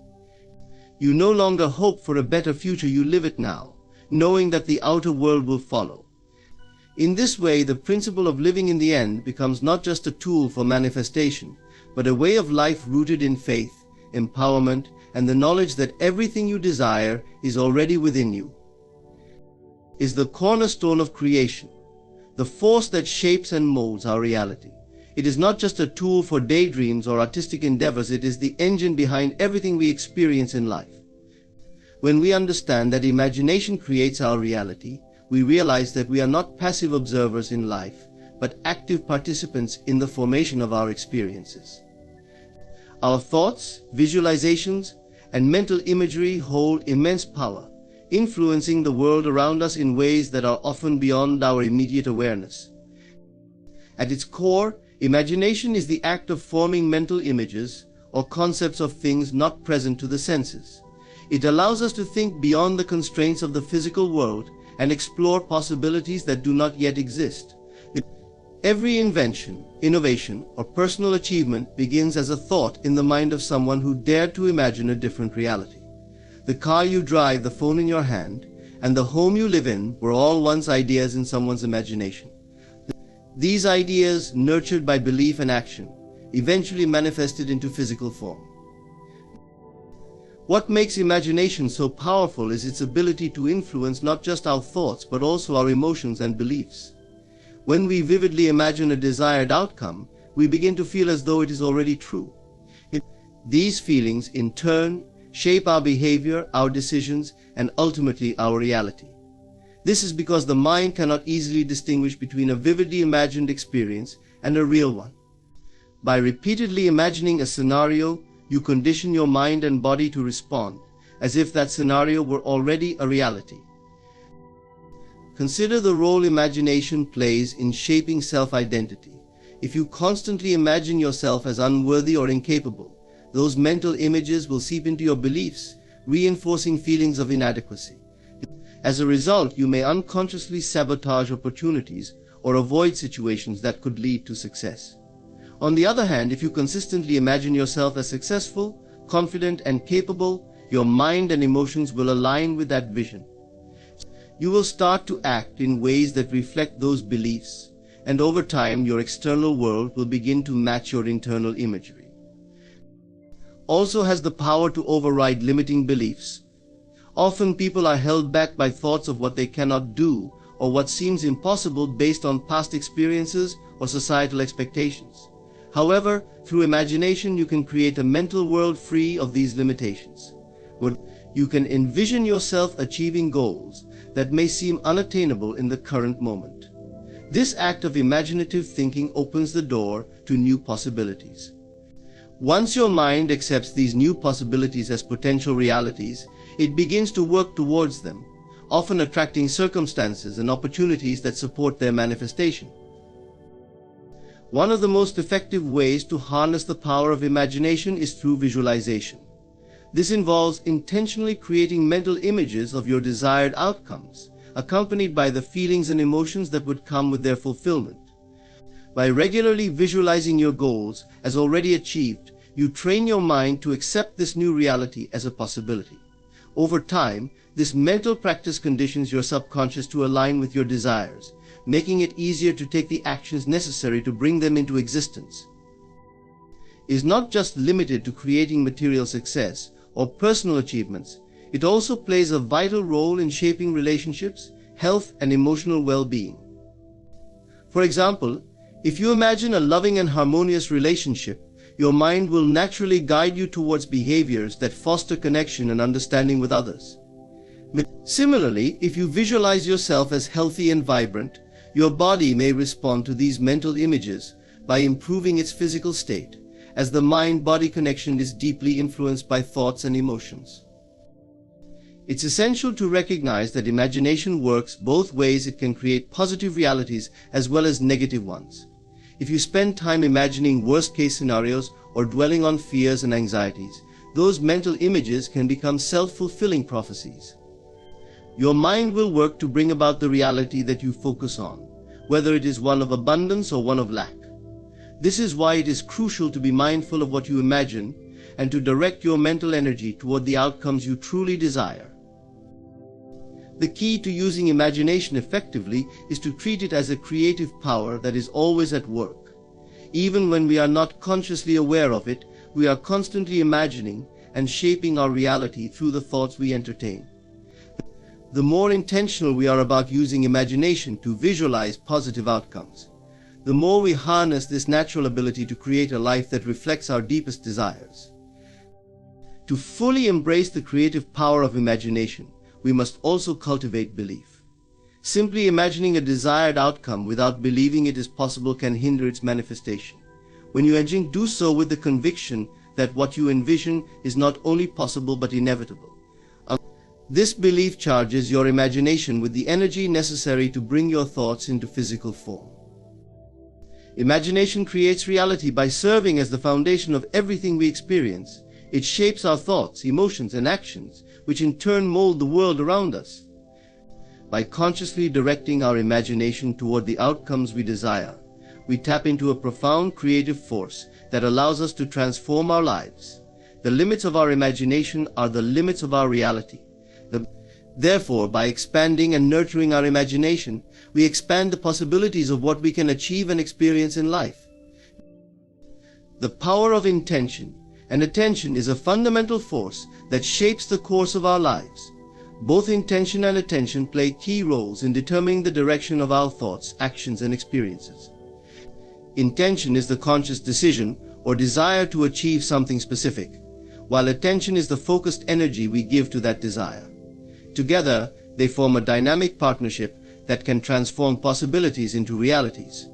You no longer hope for a better future, you live it now, knowing that the outer world will follow. In this way, the principle of living in the end becomes not just a tool for manifestation, but a way of life rooted in faith, empowerment, and the knowledge that everything you desire is already within you. Is the cornerstone of creation, the force that shapes and molds our reality. It is not just a tool for daydreams or artistic endeavors, it is the engine behind everything we experience in life. When we understand that imagination creates our reality, we realize that we are not passive observers in life, but active participants in the formation of our experiences. Our thoughts, visualizations, and mental imagery hold immense power, influencing the world around us in ways that are often beyond our immediate awareness. At its core, imagination is the act of forming mental images or concepts of things not present to the senses. It allows us to think beyond the constraints of the physical world and explore possibilities that do not yet exist. Every invention, innovation, or personal achievement begins as a thought in the mind of someone who dared to imagine a different reality. The car you drive, the phone in your hand, and the home you live in were all once ideas in someone's imagination. These ideas, nurtured by belief and action, eventually manifested into physical form. What makes imagination so powerful is its ability to influence not just our thoughts but also our emotions and beliefs. When we vividly imagine a desired outcome, we begin to feel as though it is already true. These feelings, in turn, shape our behavior, our decisions, and ultimately our reality. This is because the mind cannot easily distinguish between a vividly imagined experience and a real one. By repeatedly imagining a scenario, you condition your mind and body to respond, as if that scenario were already a reality. Consider the role imagination plays in shaping self-identity. If you constantly imagine yourself as unworthy or incapable, those mental images will seep into your beliefs, reinforcing feelings of inadequacy. As a result, you may unconsciously sabotage opportunities or avoid situations that could lead to success. On the other hand, if you consistently imagine yourself as successful, confident, and capable, your mind and emotions will align with that vision. You will start to act in ways that reflect those beliefs, and over time your external world will begin to match your internal imagery. Also has the power to override limiting beliefs. Often people are held back by thoughts of what they cannot do or what seems impossible based on past experiences or societal expectations. However, through imagination you can create a mental world free of these limitations. You can envision yourself achieving goals that may seem unattainable in the current moment. This act of imaginative thinking opens the door to new possibilities. Once your mind accepts these new possibilities as potential realities, it begins to work towards them, often attracting circumstances and opportunities that support their manifestation. One of the most effective ways to harness the power of imagination is through visualization. This involves intentionally creating mental images of your desired outcomes, accompanied by the feelings and emotions that would come with their fulfillment. By regularly visualizing your goals as already achieved, you train your mind to accept this new reality as a possibility. Over time, this mental practice conditions your subconscious to align with your desires, making it easier to take the actions necessary to bring them into existence. It is not just limited to creating material success or personal achievements. It also plays a vital role in shaping relationships, health, and emotional well-being. For example, if you imagine a loving and harmonious relationship, your mind will naturally guide you towards behaviors that foster connection and understanding with others. Similarly, if you visualize yourself as healthy and vibrant, your body may respond to these mental images by improving its physical state, as the mind-body connection is deeply influenced by thoughts and emotions. It's essential to recognize that imagination works both ways. It can create positive realities as well as negative ones. If you spend time imagining worst-case scenarios or dwelling on fears and anxieties, those mental images can become self-fulfilling prophecies. Your mind will work to bring about the reality that you focus on, whether it is one of abundance or one of lack. This is why it is crucial to be mindful of what you imagine and to direct your mental energy toward the outcomes you truly desire. The key to using imagination effectively is to treat it as a creative power that is always at work. Even when we are not consciously aware of it, we are constantly imagining and shaping our reality through the thoughts we entertain. The more intentional we are about using imagination to visualize positive outcomes, the more we harness this natural ability to create a life that reflects our deepest desires. To fully embrace the creative power of imagination, we must also cultivate belief. Simply imagining a desired outcome without believing it is possible can hinder its manifestation. When you do so with the conviction that what you envision is not only possible but inevitable, this belief charges your imagination with the energy necessary to bring your thoughts into physical form. Imagination creates reality by serving as the foundation of everything we experience. It shapes our thoughts, emotions, and actions, which in turn mold the world around us. By consciously directing our imagination toward the outcomes we desire, we tap into a profound creative force that allows us to transform our lives. The limits of our imagination are the limits of our reality. Therefore, by expanding and nurturing our imagination, we expand the possibilities of what we can achieve and experience in life. The power of intention and attention is a fundamental force that shapes the course of our lives. Both intention and attention play key roles in determining the direction of our thoughts, actions, and experiences. Intention is the conscious decision or desire to achieve something specific, while attention is the focused energy we give to that desire. Together, they form a dynamic partnership that can transform possibilities into realities.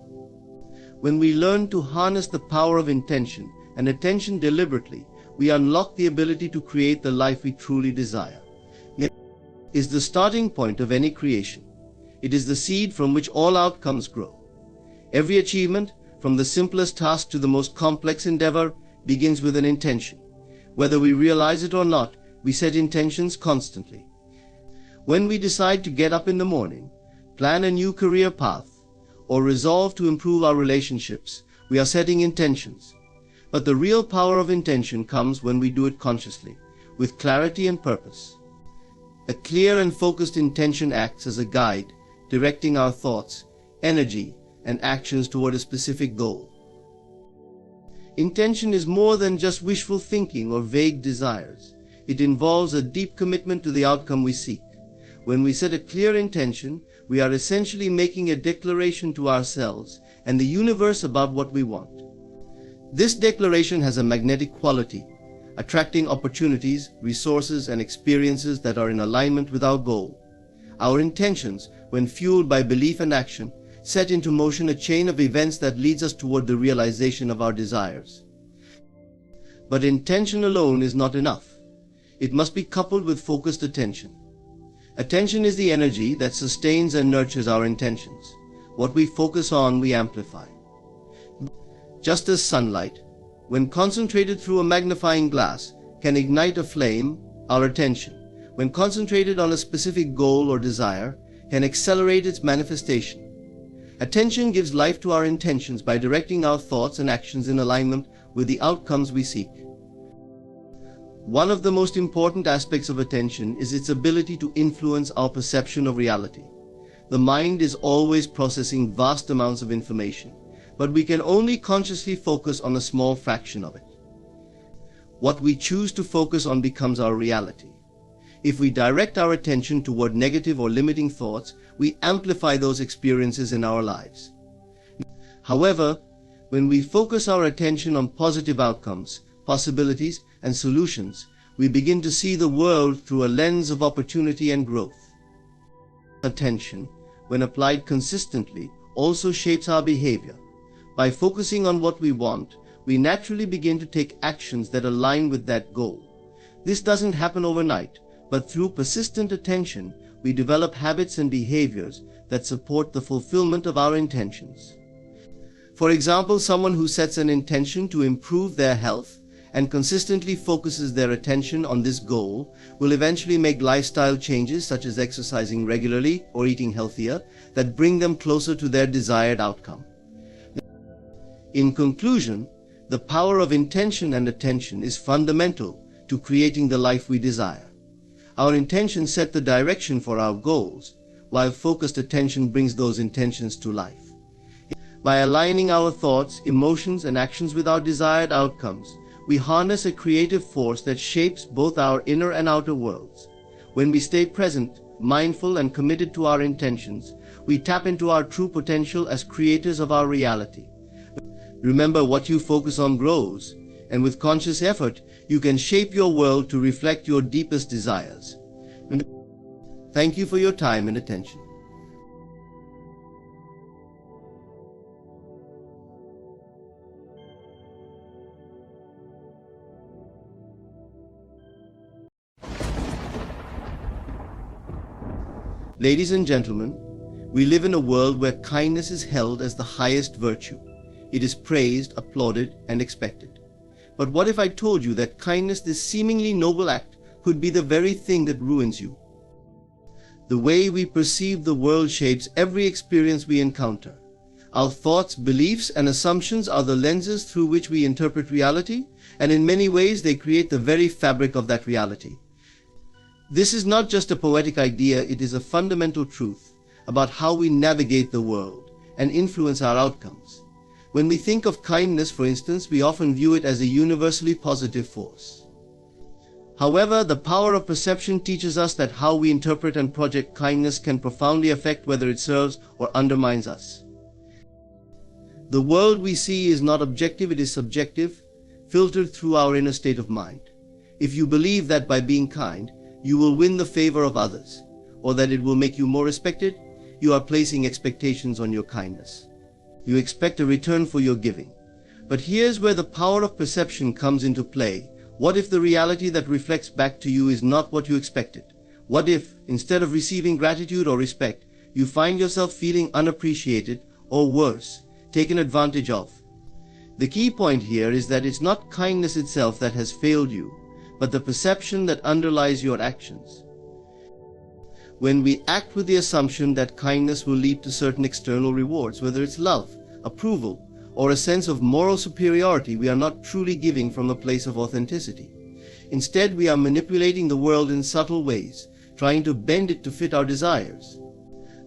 When we learn to harness the power of intention and attention deliberately, we unlock the ability to create the life we truly desire. It is the starting point of any creation. It is the seed from which all outcomes grow. Every achievement, from the simplest task to the most complex endeavor, begins with an intention. Whether we realize it or not, we set intentions constantly. When we decide to get up in the morning, plan a new career path, or resolve to improve our relationships, we are setting intentions. But the real power of intention comes when we do it consciously, with clarity and purpose. A clear and focused intention acts as a guide, directing our thoughts, energy, and actions toward a specific goal. Intention is more than just wishful thinking or vague desires. It involves a deep commitment to the outcome we seek. When we set a clear intention, we are essentially making a declaration to ourselves and the universe about what we want. This declaration has a magnetic quality, attracting opportunities, resources, and experiences that are in alignment with our goal. Our intentions, when fueled by belief and action, set into motion a chain of events that leads us toward the realization of our desires. But intention alone is not enough. It must be coupled with focused attention. Attention is the energy that sustains and nurtures our intentions. What we focus on, we amplify. Just as sunlight, when concentrated through a magnifying glass, can ignite a flame, our attention, when concentrated on a specific goal or desire, can accelerate its manifestation. Attention gives life to our intentions by directing our thoughts and actions in alignment with the outcomes we seek. One of the most important aspects of attention is its ability to influence our perception of reality. The mind is always processing vast amounts of information, but we can only consciously focus on a small fraction of it. What we choose to focus on becomes our reality. If we direct our attention toward negative or limiting thoughts, we amplify those experiences in our lives. However, when we focus our attention on positive outcomes, possibilities, and solutions, we begin to see the world through a lens of opportunity and growth. Attention, when applied consistently, also shapes our behavior. By focusing on what we want, we naturally begin to take actions that align with that goal. This doesn't happen overnight, but through persistent attention, we develop habits and behaviors that support the fulfillment of our intentions. For example, someone who sets an intention to improve their health and consistently focuses their attention on this goal will eventually make lifestyle changes such as exercising regularly or eating healthier that bring them closer to their desired outcome. In conclusion, the power of intention and attention is fundamental to creating the life we desire. Our intentions set the direction for our goals, while focused attention brings those intentions to life. By aligning our thoughts, emotions, and actions with our desired outcomes, we harness a creative force that shapes both our inner and outer worlds. When we stay present, mindful, and committed to our intentions, we tap into our true potential as creators of our reality. Remember, what you focus on grows, and with conscious effort, you can shape your world to reflect your deepest desires. Thank you for your time and attention. Ladies and gentlemen, we live in a world where kindness is held as the highest virtue. It is praised, applauded, and expected. But what if I told you that kindness, this seemingly noble act, could be the very thing that ruins you? The way we perceive the world shapes every experience we encounter. Our thoughts, beliefs, and assumptions are the lenses through which we interpret reality, and in many ways they create the very fabric of that reality. This is not just a poetic idea, it is a fundamental truth about how we navigate the world and influence our outcomes. When we think of kindness, for instance, we often view it as a universally positive force. However, the power of perception teaches us that how we interpret and project kindness can profoundly affect whether it serves or undermines us. The world we see is not objective, it is subjective, filtered through our inner state of mind. If you believe that by being kind, you will win the favor of others, or that it will make you more respected, you are placing expectations on your kindness. You expect a return for your giving. But here's where the power of perception comes into play. What if the reality that reflects back to you is not what you expected? What if, instead of receiving gratitude or respect, you find yourself feeling unappreciated, or worse, taken advantage of? The key point here is that it's not kindness itself that has failed you, but the perception that underlies your actions. When we act with the assumption that kindness will lead to certain external rewards, whether it's love, approval, or a sense of moral superiority, we are not truly giving from a place of authenticity. Instead, we are manipulating the world in subtle ways, trying to bend it to fit our desires.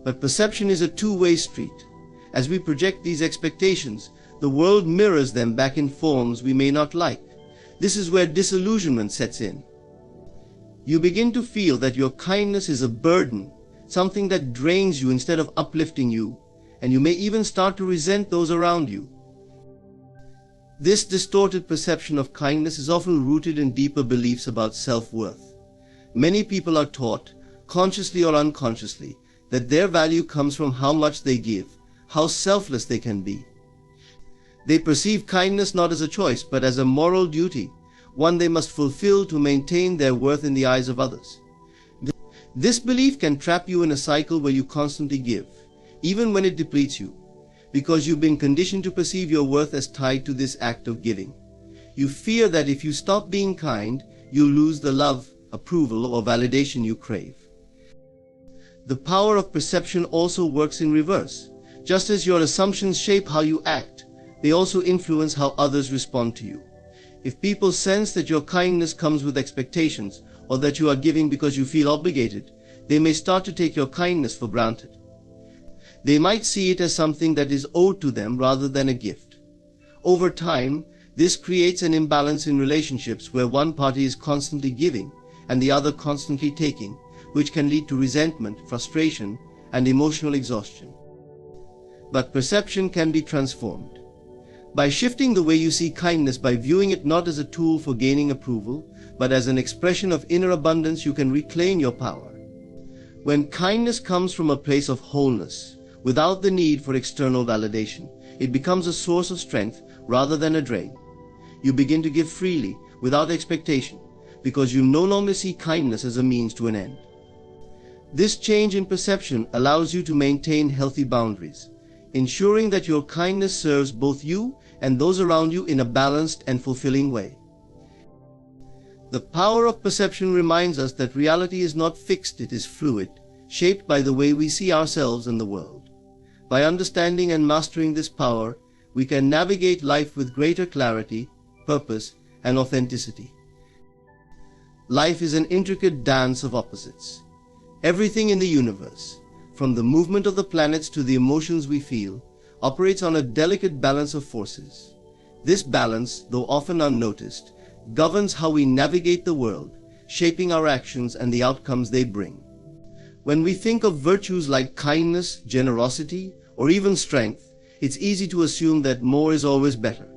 But perception is a two-way street. As we project these expectations, the world mirrors them back in forms we may not like. This is where disillusionment sets in. You begin to feel that your kindness is a burden, something that drains you instead of uplifting you, and you may even start to resent those around you. This distorted perception of kindness is often rooted in deeper beliefs about self-worth. Many people are taught, consciously or unconsciously, that their value comes from how much they give, how selfless they can be. They perceive kindness not as a choice, but as a moral duty, one they must fulfill to maintain their worth in the eyes of others. This belief can trap you in a cycle where you constantly give, even when it depletes you, because you've been conditioned to perceive your worth as tied to this act of giving. You fear that if you stop being kind, you'll lose the love, approval, or validation you crave. The power of perception also works in reverse. Just as your assumptions shape how you act, they also influence how others respond to you. If people sense that your kindness comes with expectations, or that you are giving because you feel obligated, they may start to take your kindness for granted. They might see it as something that is owed to them rather than a gift. Over time, this creates an imbalance in relationships where one party is constantly giving and the other constantly taking, which can lead to resentment, frustration, and emotional exhaustion. But perception can be transformed. By shifting the way you see kindness, by viewing it not as a tool for gaining approval, but as an expression of inner abundance, you can reclaim your power. When kindness comes from a place of wholeness, without the need for external validation, it becomes a source of strength rather than a drain. You begin to give freely, without expectation, because you no longer see kindness as a means to an end. This change in perception allows you to maintain healthy boundaries, ensuring that your kindness serves both you and those around you in a balanced and fulfilling way. The power of perception reminds us that reality is not fixed, it is fluid, shaped by the way we see ourselves and the world. By understanding and mastering this power, we can navigate life with greater clarity, purpose, and authenticity. Life is an intricate dance of opposites. Everything in the universe, from the movement of the planets to the emotions we feel, operates on a delicate balance of forces. This balance, though often unnoticed, governs how we navigate the world, shaping our actions and the outcomes they bring. When we think of virtues like kindness, generosity, or even strength, it's easy to assume that more is always better.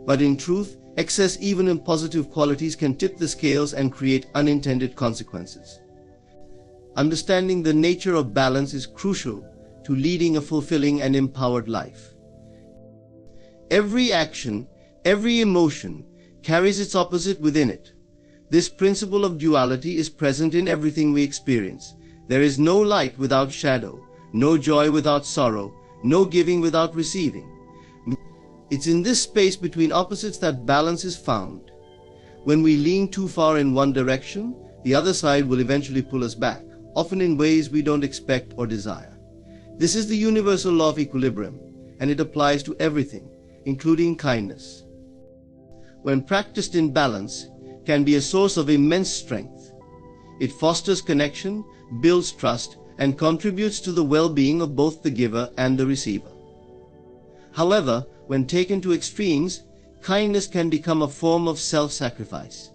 But in truth, excess even in positive qualities can tip the scales and create unintended consequences. Understanding the nature of balance is crucial to leading a fulfilling and empowered life. Every action, every emotion, carries its opposite within it. This principle of duality is present in everything we experience. There is no light without shadow, no joy without sorrow, no giving without receiving. It's in this space between opposites that balance is found. When we lean too far in one direction, the other side will eventually pull us back, often in ways we don't expect or desire. This is the universal law of equilibrium, and it applies to everything, including kindness. When practiced in balance, can be a source of immense strength. It fosters connection, builds trust, and contributes to the well-being of both the giver and the receiver. However, when taken to extremes, kindness can become a form of self-sacrifice.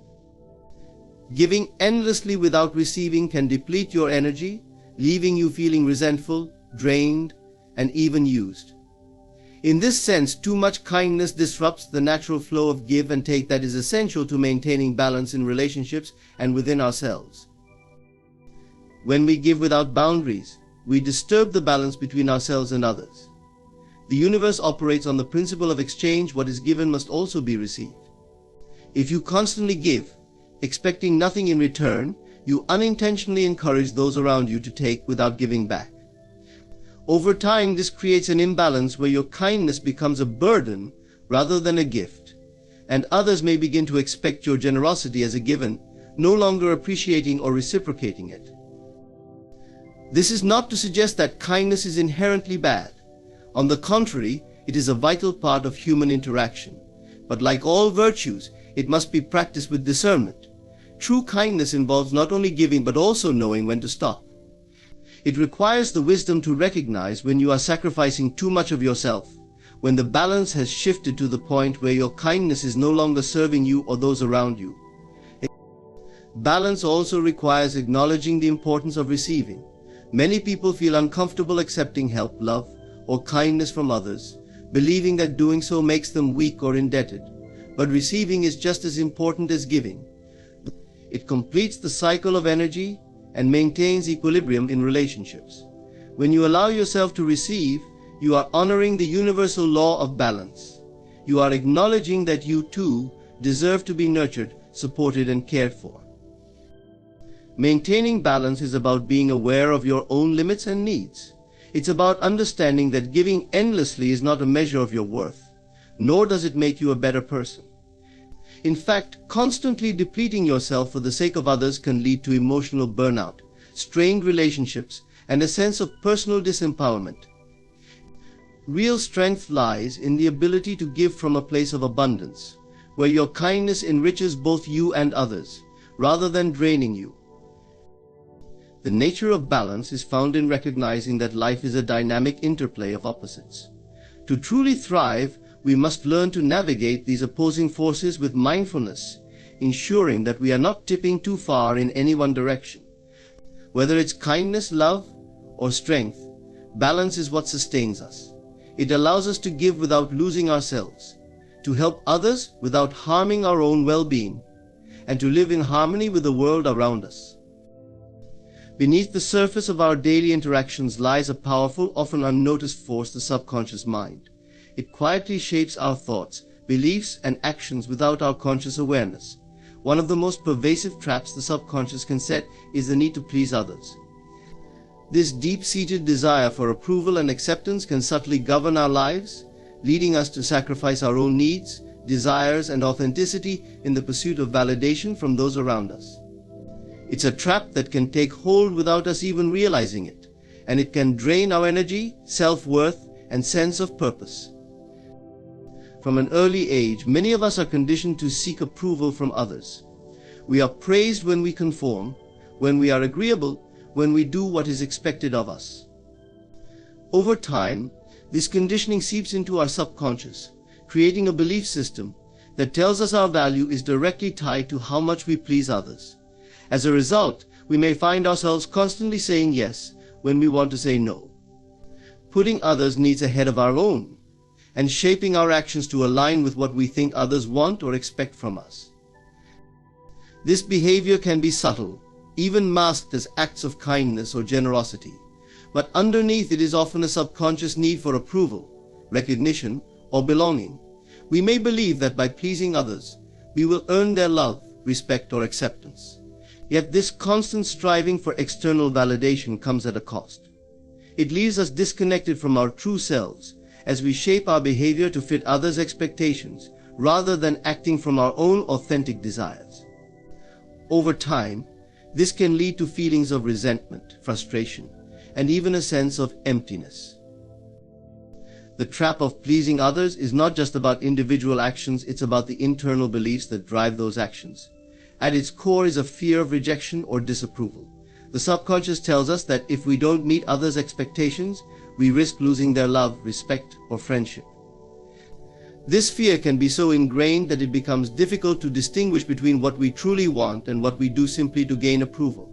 Giving endlessly without receiving can deplete your energy, leaving you feeling resentful, drained, and even used. In this sense, too much kindness disrupts the natural flow of give and take that is essential to maintaining balance in relationships and within ourselves. When we give without boundaries, we disturb the balance between ourselves and others. The universe operates on the principle of exchange. What is given must also be received. If you constantly give, expecting nothing in return, you unintentionally encourage those around you to take without giving back. Over time, this creates an imbalance where your kindness becomes a burden rather than a gift, and others may begin to expect your generosity as a given, no longer appreciating or reciprocating it. This is not to suggest that kindness is inherently bad. On the contrary, it is a vital part of human interaction. But like all virtues, it must be practiced with discernment. True kindness involves not only giving but also knowing when to stop. It requires the wisdom to recognize when you are sacrificing too much of yourself, when the balance has shifted to the point where your kindness is no longer serving you or those around you. Balance also requires acknowledging the importance of receiving. Many people feel uncomfortable accepting help, love, or kindness from others, believing that doing so makes them weak or indebted. But receiving is just as important as giving. It completes the cycle of energy and maintains equilibrium in relationships. When you allow yourself to receive, you are honoring the universal law of balance. You are acknowledging that you too deserve to be nurtured, supported, and cared for. Maintaining balance is about being aware of your own limits and needs. It's about understanding that giving endlessly is not a measure of your worth, nor does it make you a better person. In fact, constantly depleting yourself for the sake of others can lead to emotional burnout, strained relationships, and a sense of personal disempowerment. Real strength lies in the ability to give from a place of abundance, where your kindness enriches both you and others, rather than draining you. The nature of balance is found in recognizing that life is a dynamic interplay of opposites. To truly thrive, we must learn to navigate these opposing forces with mindfulness, ensuring that we are not tipping too far in any one direction. Whether it's kindness, love, or strength, balance is what sustains us. It allows us to give without losing ourselves, to help others without harming our own well-being, and to live in harmony with the world around us. Beneath the surface of our daily interactions lies a powerful, often unnoticed force, the subconscious mind. It quietly shapes our thoughts, beliefs, and actions without our conscious awareness. One of the most pervasive traps the subconscious can set is the need to please others. This deep-seated desire for approval and acceptance can subtly govern our lives, leading us to sacrifice our own needs, desires, and authenticity in the pursuit of validation from those around us. It's a trap that can take hold without us even realizing it, and it can drain our energy, self-worth, and sense of purpose. From an early age, many of us are conditioned to seek approval from others. We are praised when we conform, when we are agreeable, when we do what is expected of us. Over time, this conditioning seeps into our subconscious, creating a belief system that tells us our value is directly tied to how much we please others. As a result, we may find ourselves constantly saying yes when we want to say no, putting others' needs ahead of our own, and shaping our actions to align with what we think others want or expect from us. This behavior can be subtle, even masked as acts of kindness or generosity, but underneath it is often a subconscious need for approval, recognition, or belonging. We may believe that by pleasing others, we will earn their love, respect, or acceptance. Yet this constant striving for external validation comes at a cost. It leaves us disconnected from our true selves as we shape our behavior to fit others' expectations rather than acting from our own authentic desires. Over time, this can lead to feelings of resentment, frustration, and even a sense of emptiness. The trap of pleasing others is not just about individual actions, it's about the internal beliefs that drive those actions. At its core is a fear of rejection or disapproval. The subconscious tells us that if we don't meet others' expectations, we risk losing their love, respect, or friendship. This fear can be so ingrained that it becomes difficult to distinguish between what we truly want and what we do simply to gain approval.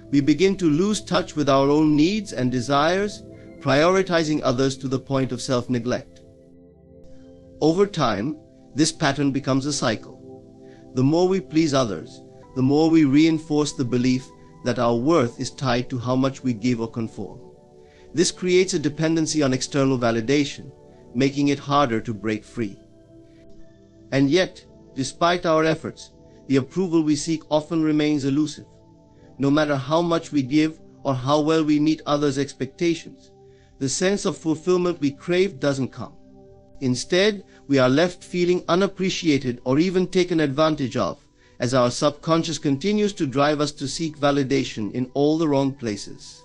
We begin to lose touch with our own needs and desires, prioritizing others to the point of self-neglect. Over time, this pattern becomes a cycle. The more we please others, the more we reinforce the belief that our worth is tied to how much we give or conform. This creates a dependency on external validation, making it harder to break free. And yet, despite our efforts, the approval we seek often remains elusive. No matter how much we give or how well we meet others' expectations, the sense of fulfillment we crave doesn't come. Instead, we are left feeling unappreciated or even taken advantage of, as our subconscious continues to drive us to seek validation in all the wrong places.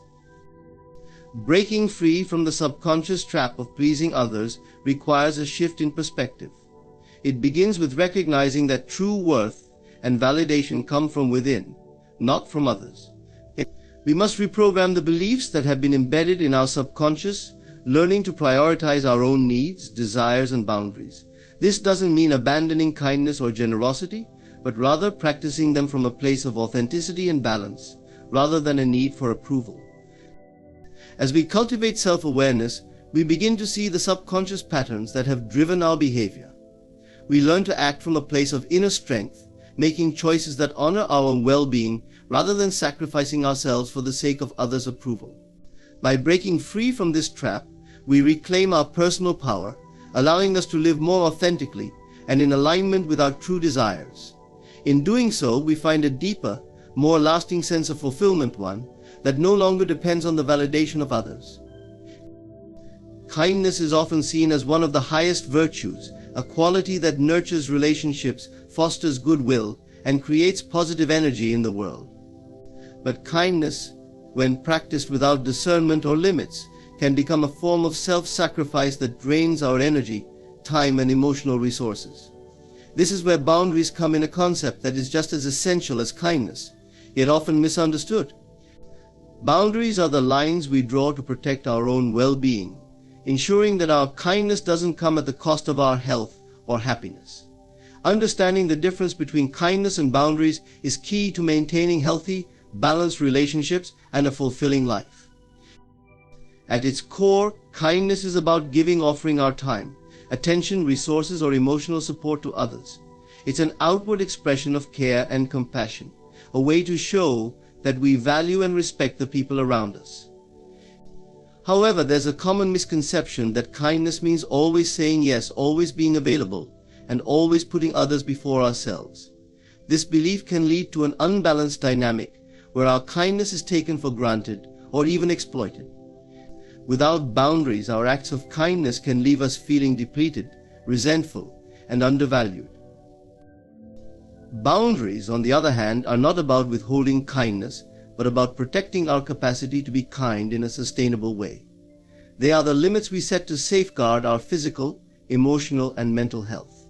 Breaking free from the subconscious trap of pleasing others requires a shift in perspective. It begins with recognizing that true worth and validation come from within, not from others. We must reprogram the beliefs that have been embedded in our subconscious, learning to prioritize our own needs, desires, and boundaries. This doesn't mean abandoning kindness or generosity, but rather practicing them from a place of authenticity and balance, rather than a need for approval. As we cultivate self-awareness, we begin to see the subconscious patterns that have driven our behavior. We learn to act from a place of inner strength, making choices that honor our well-being rather than sacrificing ourselves for the sake of others' approval. By breaking free from this trap, we reclaim our personal power, allowing us to live more authentically and in alignment with our true desires. In doing so, we find a deeper, more lasting sense of fulfillment, one that no longer depends on the validation of others. Kindness is often seen as one of the highest virtues, a quality that nurtures relationships, fosters goodwill, and creates positive energy in the world. But kindness, when practiced without discernment or limits, can become a form of self-sacrifice that drains our energy, time, and emotional resources. This is where boundaries come in, a concept that is just as essential as kindness, yet often misunderstood. Boundaries are the lines we draw to protect our own well-being, ensuring that our kindness doesn't come at the cost of our health or happiness. Understanding the difference between kindness and boundaries is key to maintaining healthy, balanced relationships and a fulfilling life. At its core, kindness is about giving, offering our time, attention, resources, or emotional support to others. It's an outward expression of care and compassion, a way to show that we value and respect the people around us. However, there's a common misconception that kindness means always saying yes, always being available, and always putting others before ourselves. This belief can lead to an unbalanced dynamic where our kindness is taken for granted or even exploited. Without boundaries, our acts of kindness can leave us feeling depleted, resentful, and undervalued. Boundaries, on the other hand, are not about withholding kindness, but about protecting our capacity to be kind in a sustainable way. They are the limits we set to safeguard our physical, emotional, and mental health.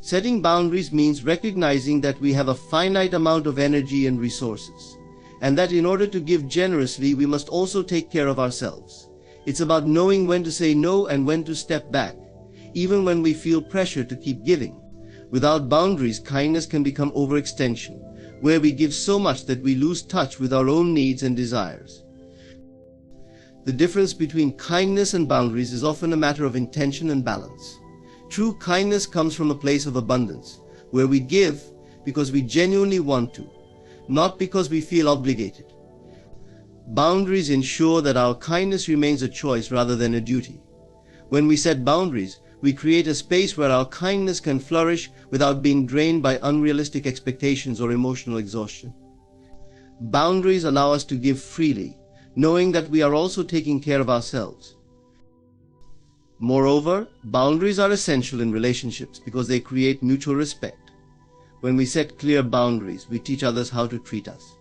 Setting boundaries means recognizing that we have a finite amount of energy and resources, and that in order to give generously, we must also take care of ourselves. It's about knowing when to say no and when to step back, even when we feel pressure to keep giving. Without boundaries, kindness can become overextension, where we give so much that we lose touch with our own needs and desires. The difference between kindness and boundaries is often a matter of intention and balance. True kindness comes from a place of abundance, where we give because we genuinely want to, not because we feel obligated. Boundaries ensure that our kindness remains a choice rather than a duty. When we set boundaries, we create a space where our kindness can flourish without being drained by unrealistic expectations or emotional exhaustion. Boundaries allow us to give freely, knowing that we are also taking care of ourselves. Moreover, boundaries are essential in relationships because they create mutual respect. When we set clear boundaries, we teach others how to treat us.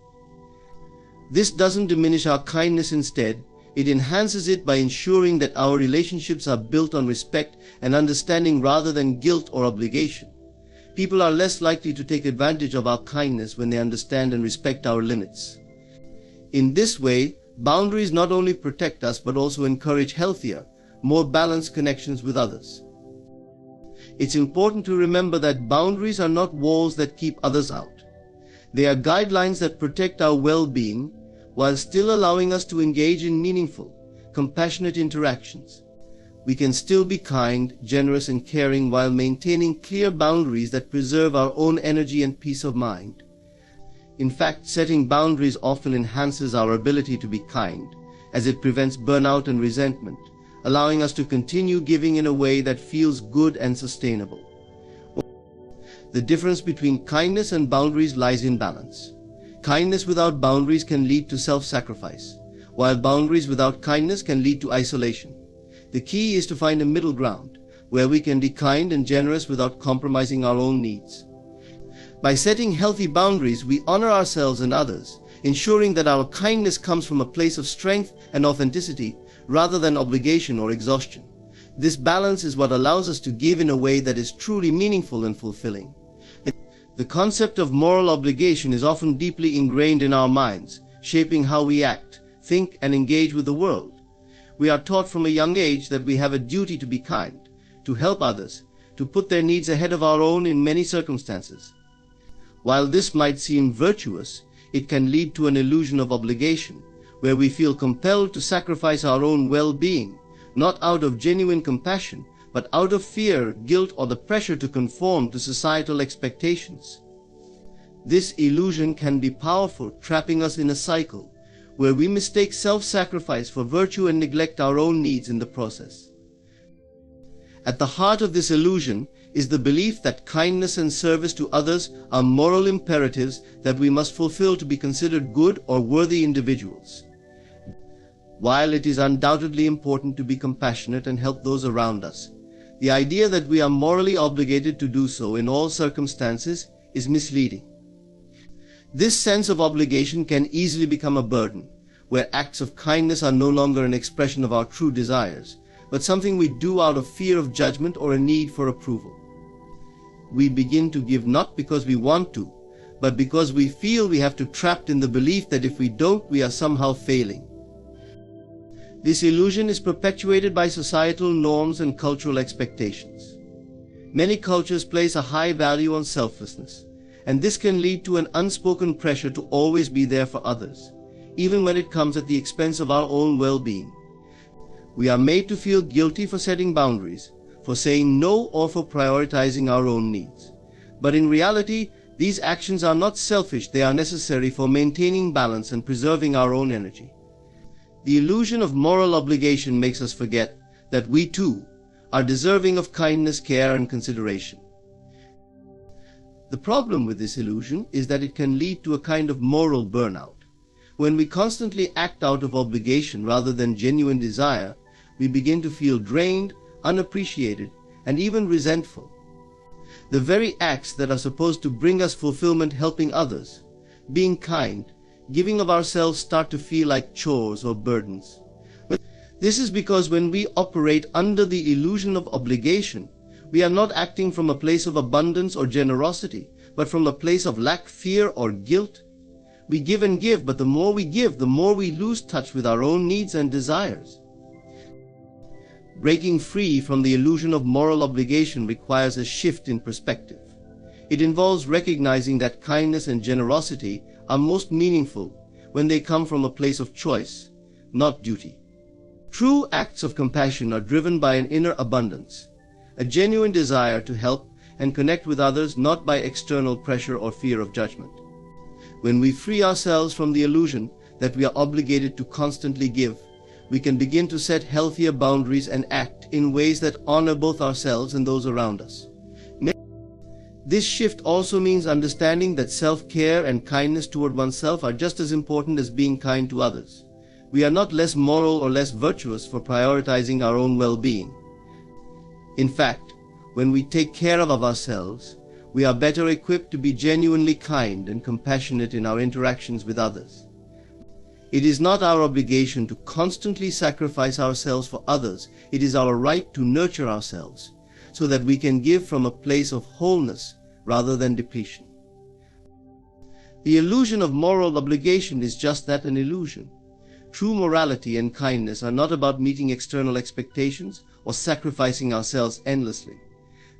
This doesn't diminish our kindness. Instead, it enhances it by ensuring that our relationships are built on respect and understanding rather than guilt or obligation. People are less likely to take advantage of our kindness when they understand and respect our limits. In this way, boundaries not only protect us but also encourage healthier, more balanced connections with others. It's important to remember that boundaries are not walls that keep others out. They are guidelines that protect our well-being while still allowing us to engage in meaningful, compassionate interactions. We can still be kind, generous, and caring while maintaining clear boundaries that preserve our own energy and peace of mind. In fact, setting boundaries often enhances our ability to be kind, as it prevents burnout and resentment, allowing us to continue giving in a way that feels good and sustainable. The difference between kindness and boundaries lies in balance. Kindness without boundaries can lead to self-sacrifice, while boundaries without kindness can lead to isolation. The key is to find a middle ground, where we can be kind and generous without compromising our own needs. By setting healthy boundaries, we honor ourselves and others, ensuring that our kindness comes from a place of strength and authenticity rather than obligation or exhaustion. This balance is what allows us to give in a way that is truly meaningful and fulfilling. The concept of moral obligation is often deeply ingrained in our minds, shaping how we act, think, and engage with the world. We are taught from a young age that we have a duty to be kind, to help others, to put their needs ahead of our own in many circumstances. While this might seem virtuous, it can lead to an illusion of obligation, where we feel compelled to sacrifice our own well-being, not out of genuine compassion, but out of fear, guilt, or the pressure to conform to societal expectations. This illusion can be powerful, trapping us in a cycle where we mistake self-sacrifice for virtue and neglect our own needs in the process. At the heart of this illusion is the belief that kindness and service to others are moral imperatives that we must fulfill to be considered good or worthy individuals. While it is undoubtedly important to be compassionate and help those around us, the idea that we are morally obligated to do so in all circumstances is misleading. This sense of obligation can easily become a burden, where acts of kindness are no longer an expression of our true desires, but something we do out of fear of judgment or a need for approval. We begin to give not because we want to, but because we feel we have to, trapped in the belief that if we don't, we are somehow failing. This illusion is perpetuated by societal norms and cultural expectations. Many cultures place a high value on selflessness, and this can lead to an unspoken pressure to always be there for others, even when it comes at the expense of our own well-being. We are made to feel guilty for setting boundaries, for saying no, or for prioritizing our own needs. But in reality, these actions are not selfish, they are necessary for maintaining balance and preserving our own energy. The illusion of moral obligation makes us forget that we too are deserving of kindness, care, and consideration. The problem with this illusion is that it can lead to a kind of moral burnout. When we constantly act out of obligation rather than genuine desire, we begin to feel drained, unappreciated, and even resentful. The very acts that are supposed to bring us fulfillment, helping others, being kind, giving of ourselves, start to feel like chores or burdens. This is because when we operate under the illusion of obligation, we are not acting from a place of abundance or generosity, but from a place of lack, fear, or guilt. We give and give, but the more we give, the more we lose touch with our own needs and desires. Breaking free from the illusion of moral obligation requires a shift in perspective. It involves recognizing that kindness and generosity are most meaningful when they come from a place of choice, not duty. True acts of compassion are driven by an inner abundance, a genuine desire to help and connect with others, not by external pressure or fear of judgment. When we free ourselves from the illusion that we are obligated to constantly give, we can begin to set healthier boundaries and act in ways that honor both ourselves and those around us. This shift also means understanding that self-care and kindness toward oneself are just as important as being kind to others. We are not less moral or less virtuous for prioritizing our own well-being. In fact, when we take care of ourselves, we are better equipped to be genuinely kind and compassionate in our interactions with others. It is not our obligation to constantly sacrifice ourselves for others. It is our right to nurture ourselves so that we can give from a place of wholeness rather than depletion. The illusion of moral obligation is just that, an illusion. True morality and kindness are not about meeting external expectations or sacrificing ourselves endlessly.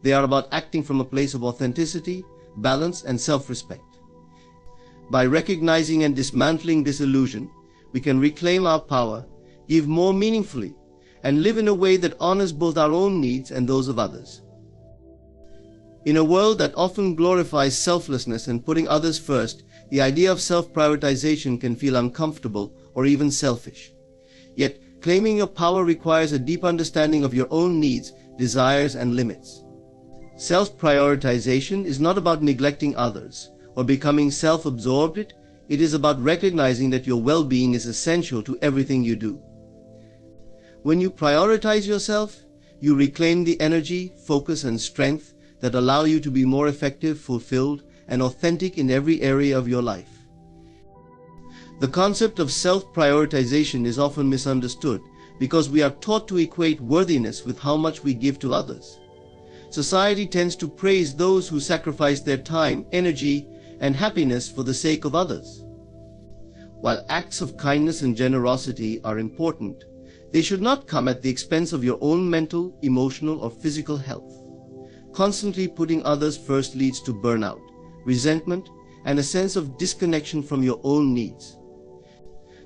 They are about acting from a place of authenticity, balance, and self-respect. By recognizing and dismantling this illusion, we can reclaim our power, give more meaningfully, and live in a way that honors both our own needs and those of others. In a world that often glorifies selflessness and putting others first, the idea of self-prioritization can feel uncomfortable or even selfish. Yet, claiming your power requires a deep understanding of your own needs, desires, and limits. Self-prioritization is not about neglecting others or becoming self-absorbed. It is about recognizing that your well-being is essential to everything you do. When you prioritize yourself, you reclaim the energy, focus, and strength that allow you to be more effective, fulfilled, and authentic in every area of your life. The concept of self-prioritization is often misunderstood because we are taught to equate worthiness with how much we give to others. Society tends to praise those who sacrifice their time, energy, and happiness for the sake of others. While acts of kindness and generosity are important, they should not come at the expense of your own mental, emotional, or physical health. Constantly putting others first leads to burnout, resentment, and a sense of disconnection from your own needs.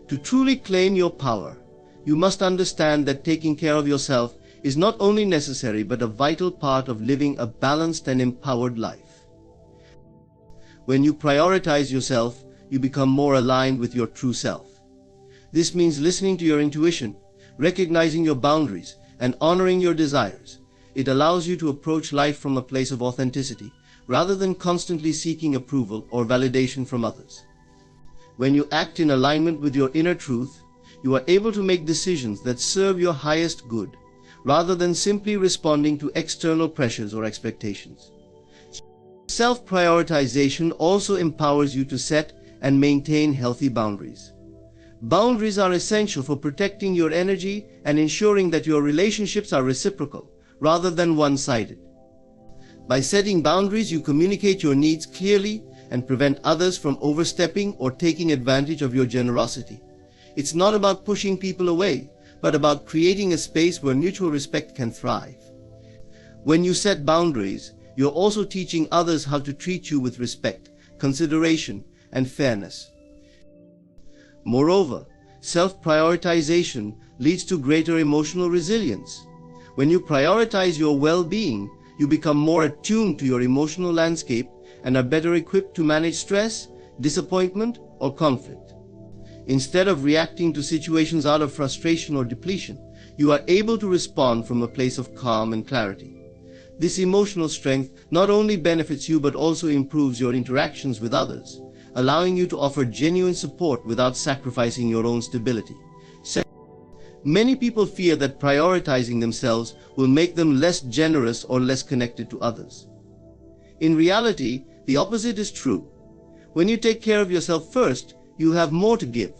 To truly claim your power, you must understand that taking care of yourself is not only necessary but a vital part of living a balanced and empowered life. When you prioritize yourself, you become more aligned with your true self. This means listening to your intuition, recognizing your boundaries, and honoring your desires. It allows you to approach life from a place of authenticity, rather than constantly seeking approval or validation from others. When you act in alignment with your inner truth, you are able to make decisions that serve your highest good, rather than simply responding to external pressures or expectations. Self-prioritization also empowers you to set and maintain healthy boundaries. Boundaries are essential for protecting your energy and ensuring that your relationships are reciprocal, rather than one-sided. By setting boundaries, you communicate your needs clearly and prevent others from overstepping or taking advantage of your generosity. It's not about pushing people away, but about creating a space where mutual respect can thrive. When you set boundaries, you're also teaching others how to treat you with respect, consideration, and fairness. Moreover, self-prioritization leads to greater emotional resilience. When you prioritize your well-being, you become more attuned to your emotional landscape and are better equipped to manage stress, disappointment, or conflict. Instead of reacting to situations out of frustration or depletion, you are able to respond from a place of calm and clarity. This emotional strength not only benefits you but also improves your interactions with others, allowing you to offer genuine support without sacrificing your own stability. Many people fear that prioritizing themselves will make them less generous or less connected to others. In reality, the opposite is true. When you take care of yourself first, you have more to give.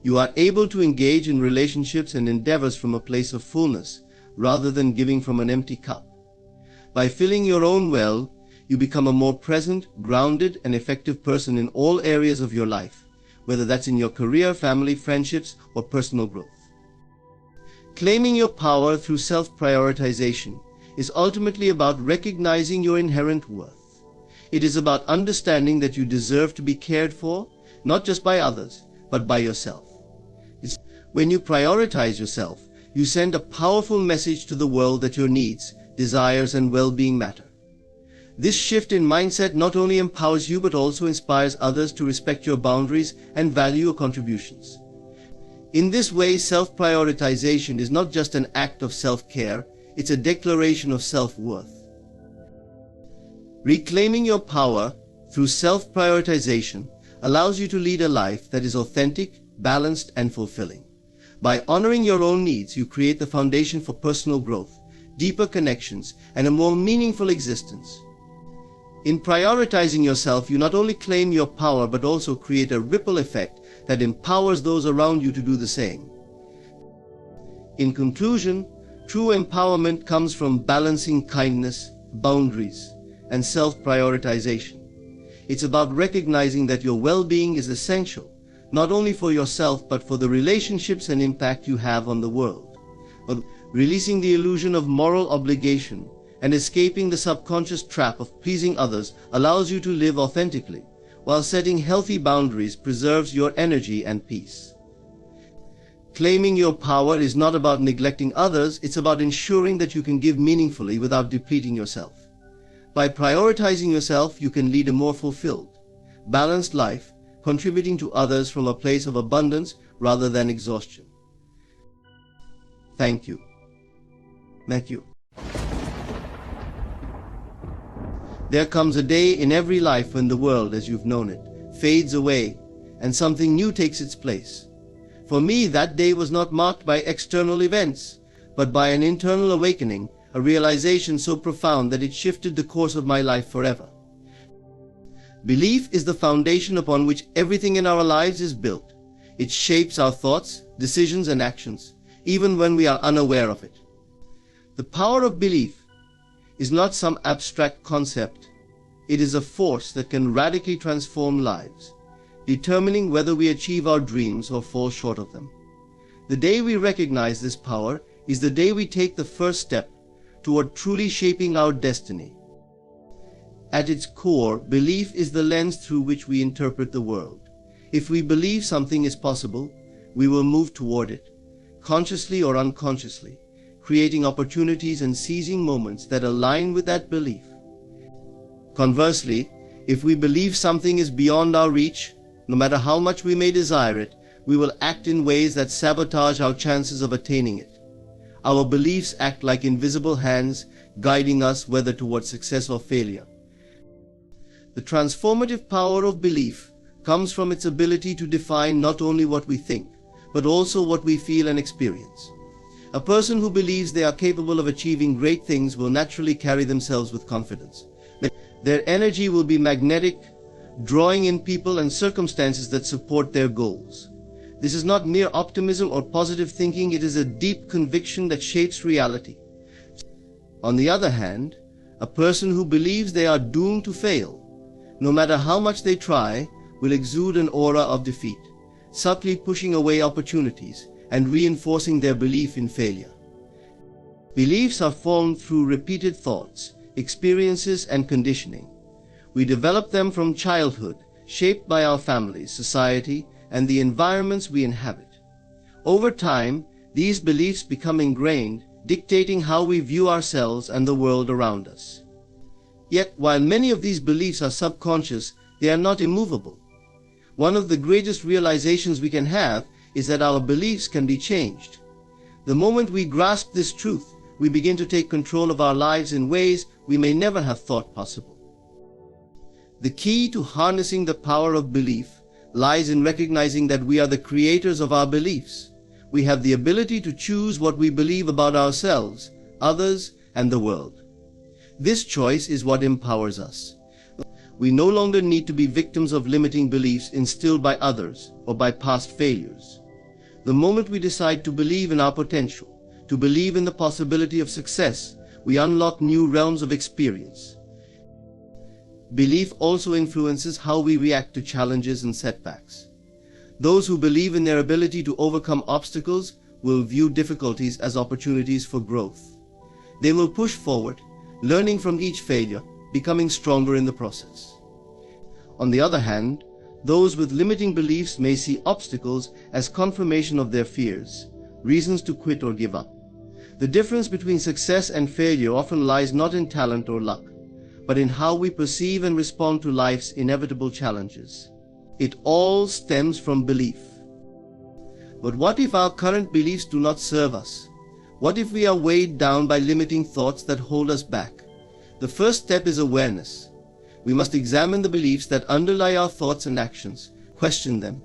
You are able to engage in relationships and endeavors from a place of fullness, rather than giving from an empty cup. By filling your own well, you become a more present, grounded, and effective person in all areas of your life, whether that's in your career, family, friendships, or personal growth. Claiming your power through self-prioritization is ultimately about recognizing your inherent worth. It is about understanding that you deserve to be cared for, not just by others, but by yourself. When you prioritize yourself, you send a powerful message to the world that your needs, desires, and well-being matter. This shift in mindset not only empowers you but also inspires others to respect your boundaries and value your contributions. In this way, self-prioritization is not just an act of self-care, it's a declaration of self-worth. Reclaiming your power through self-prioritization allows you to lead a life that is authentic, balanced, and fulfilling. By honoring your own needs, you create the foundation for personal growth, deeper connections, and a more meaningful existence. In prioritizing yourself, you not only claim your power but also create a ripple effect that empowers those around you to do the same. In conclusion, true empowerment comes from balancing kindness, boundaries, and self-prioritization. It's about recognizing that your well-being is essential, not only for yourself but for the relationships and impact you have on the world. But releasing the illusion of moral obligation and escaping the subconscious trap of pleasing others allows you to live authentically, while setting healthy boundaries preserves your energy and peace. Claiming your power is not about neglecting others, it's about ensuring that you can give meaningfully without depleting yourself. By prioritizing yourself, you can lead a more fulfilled, balanced life, contributing to others from a place of abundance rather than exhaustion. Thank you. Matthew. There comes a day in every life when the world, as you've known it, fades away and something new takes its place. For me, that day was not marked by external events, but by an internal awakening, a realization so profound that it shifted the course of my life forever. Belief is the foundation upon which everything in our lives is built. It shapes our thoughts, decisions, and actions, even when we are unaware of it. The power of belief is not some abstract concept. It is a force that can radically transform lives, determining whether we achieve our dreams or fall short of them. The day we recognize this power is the day we take the first step toward truly shaping our destiny. At its core, belief is the lens through which we interpret the world. If we believe something is possible, we will move toward it, consciously or unconsciously, creating opportunities and seizing moments that align with that belief. Conversely, if we believe something is beyond our reach, no matter how much we may desire it, we will act in ways that sabotage our chances of attaining it. Our beliefs act like invisible hands, guiding us whether towards success or failure. The transformative power of belief comes from its ability to define not only what we think, but also what we feel and experience. A person who believes they are capable of achieving great things will naturally carry themselves with confidence. Their energy will be magnetic, drawing in people and circumstances that support their goals. This is not mere optimism or positive thinking, it is a deep conviction that shapes reality. On the other hand, a person who believes they are doomed to fail, no matter how much they try, will exude an aura of defeat, subtly pushing away opportunities and reinforcing their belief in failure. Beliefs are formed through repeated thoughts, experiences, and conditioning. We develop them from childhood, shaped by our families, society, and the environments we inhabit. Over time, these beliefs become ingrained, dictating how we view ourselves and the world around us. Yet, while many of these beliefs are subconscious, they are not immovable. One of the greatest realizations we can have is that our beliefs can be changed. The moment we grasp this truth, we begin to take control of our lives in ways we may never have thought possible. The key to harnessing the power of belief lies in recognizing that we are the creators of our beliefs. We have the ability to choose what we believe about ourselves, others, and the world. This choice is what empowers us. We no longer need to be victims of limiting beliefs instilled by others or by past failures. The moment we decide to believe in our potential, to believe in the possibility of success, we unlock new realms of experience. Belief also influences how we react to challenges and setbacks. Those who believe in their ability to overcome obstacles will view difficulties as opportunities for growth. They will push forward, learning from each failure, becoming stronger in the process. On the other hand, those with limiting beliefs may see obstacles as confirmation of their fears, reasons to quit or give up. The difference between success and failure often lies not in talent or luck, but in how we perceive and respond to life's inevitable challenges. It all stems from belief. But what if our current beliefs do not serve us? What if we are weighed down by limiting thoughts that hold us back? The first step is awareness. We must examine the beliefs that underlie our thoughts and actions, question them,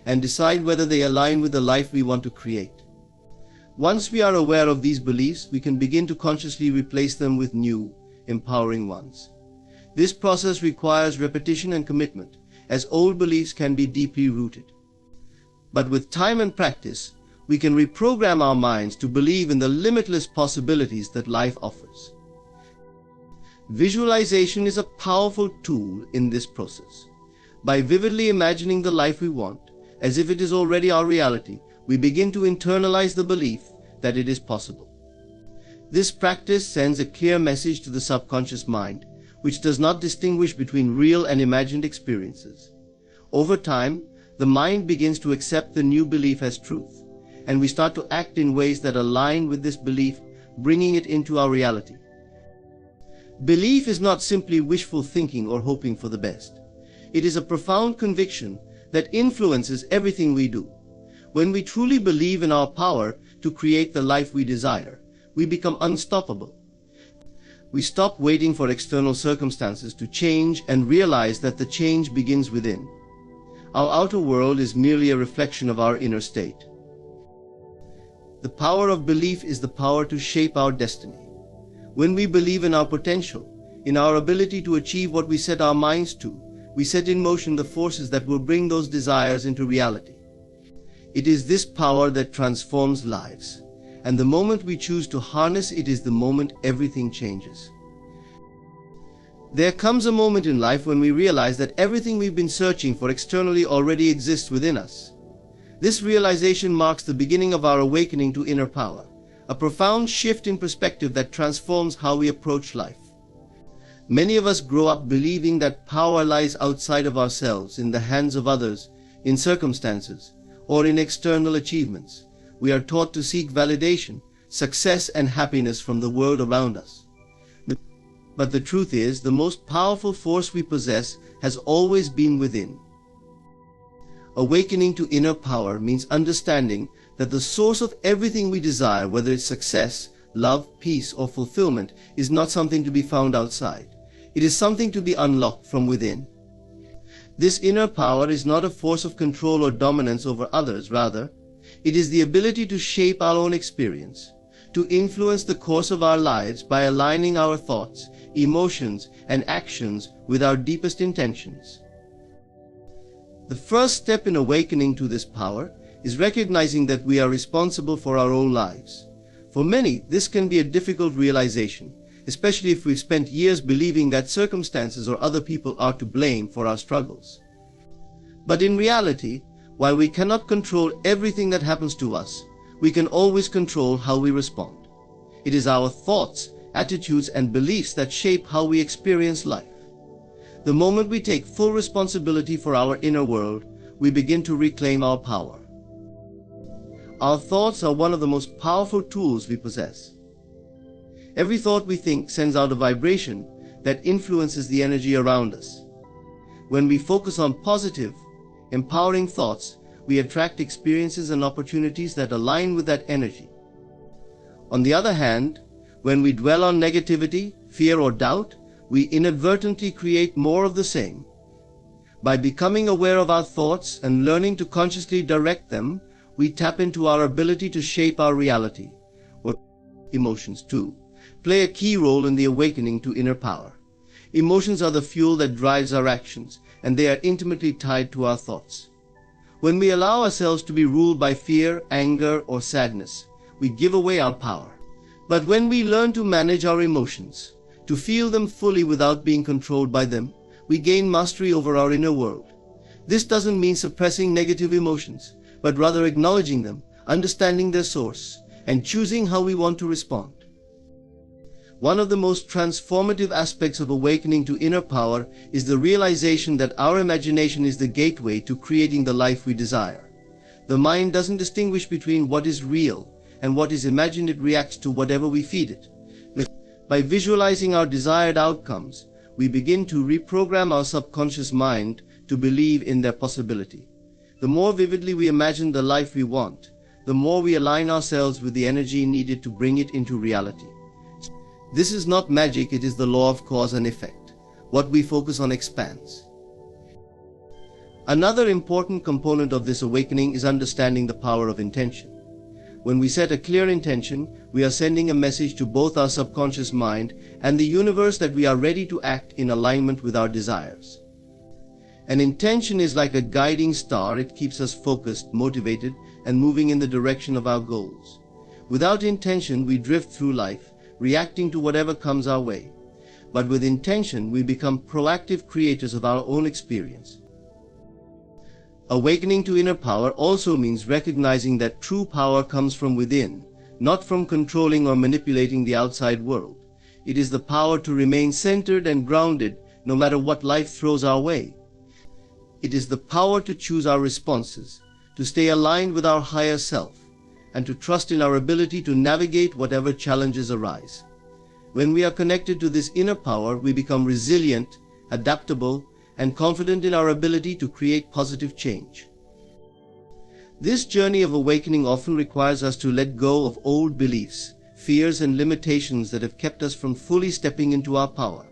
and decide whether they align with the life we want to create. Once we are aware of these beliefs, we can begin to consciously replace them with new, empowering ones. This process requires repetition and commitment, as old beliefs can be deeply rooted. But with time and practice, we can reprogram our minds to believe in the limitless possibilities that life offers. Visualization is a powerful tool in this process. By vividly imagining the life we want, as if it is already our reality, we begin to internalize the belief that it is possible. This practice sends a clear message to the subconscious mind, which does not distinguish between real and imagined experiences. Over time, the mind begins to accept the new belief as truth, and we start to act in ways that align with this belief, bringing it into our reality. Belief is not simply wishful thinking or hoping for the best. It is a profound conviction that influences everything we do. When we truly believe in our power to create the life we desire, we become unstoppable. We stop waiting for external circumstances to change and realize that the change begins within. Our outer world is merely a reflection of our inner state. The power of belief is the power to shape our destiny. When we believe in our potential, in our ability to achieve what we set our minds to, we set in motion the forces that will bring those desires into reality. It is this power that transforms lives, and the moment we choose to harness it is the moment everything changes. There comes a moment in life when we realize that everything we've been searching for externally already exists within us. This realization marks the beginning of our awakening to inner power, a profound shift in perspective that transforms how we approach life. Many of us grow up believing that power lies outside of ourselves, in the hands of others, in circumstances, or in external achievements. We are taught to seek validation, success, and happiness from the world around us. But the truth is, the most powerful force we possess has always been within. Awakening to inner power means understanding that the source of everything we desire, whether it's success, love, peace, or fulfillment, is not something to be found outside. It is something to be unlocked from within. This inner power is not a force of control or dominance over others. Rather, it is the ability to shape our own experience, to influence the course of our lives by aligning our thoughts, emotions, and actions with our deepest intentions. The first step in awakening to this power is recognizing that we are responsible for our own lives. For many, this can be a difficult realization, especially if we've spent years believing that circumstances or other people are to blame for our struggles. But in reality, while we cannot control everything that happens to us, we can always control how we respond. It is our thoughts, attitudes, and beliefs that shape how we experience life. The moment we take full responsibility for our inner world, we begin to reclaim our power. Our thoughts are one of the most powerful tools we possess. Every thought we think sends out a vibration that influences the energy around us. When we focus on positive, empowering thoughts, we attract experiences and opportunities that align with that energy. On the other hand, when we dwell on negativity, fear, or doubt, we inadvertently create more of the same. By becoming aware of our thoughts and learning to consciously direct them, we tap into our ability to shape our reality. Emotions, too, play a key role in the awakening to inner power. Emotions are the fuel that drives our actions, and they are intimately tied to our thoughts. When we allow ourselves to be ruled by fear, anger, or sadness, we give away our power. But when we learn to manage our emotions, to feel them fully without being controlled by them, we gain mastery over our inner world. This doesn't mean suppressing negative emotions, but rather acknowledging them, understanding their source, and choosing how we want to respond. One of the most transformative aspects of awakening to inner power is the realization that our imagination is the gateway to creating the life we desire. The mind doesn't distinguish between what is real and what is imagined. It reacts to whatever we feed it. By visualizing our desired outcomes, we begin to reprogram our subconscious mind to believe in their possibility. The more vividly we imagine the life we want, the more we align ourselves with the energy needed to bring it into reality. This is not magic, it is the law of cause and effect. What we focus on expands. Another important component of this awakening is understanding the power of intention. When we set a clear intention, we are sending a message to both our subconscious mind and the universe that we are ready to act in alignment with our desires. An intention is like a guiding star. It keeps us focused, motivated, and moving in the direction of our goals. Without intention, we drift through life, reacting to whatever comes our way. But with intention, we become proactive creators of our own experience. Awakening to inner power also means recognizing that true power comes from within, not from controlling or manipulating the outside world. It is the power to remain centered and grounded no matter what life throws our way. It is the power to choose our responses, to stay aligned with our higher self, and to trust in our ability to navigate whatever challenges arise. When we are connected to this inner power, we become resilient, adaptable, and confident in our ability to create positive change. This journey of awakening often requires us to let go of old beliefs, fears, and limitations that have kept us from fully stepping into our power.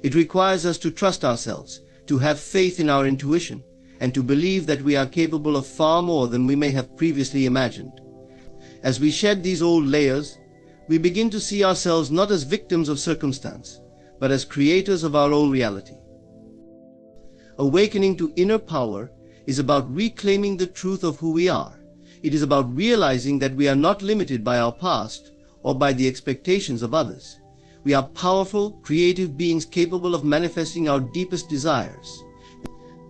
It requires us to trust ourselves, to have faith in our intuition, and to believe that we are capable of far more than we may have previously imagined. As we shed these old layers, we begin to see ourselves not as victims of circumstance, but as creators of our own reality. Awakening to inner power is about reclaiming the truth of who we are. It is about realizing that we are not limited by our past or by the expectations of others. We are powerful, creative beings capable of manifesting our deepest desires.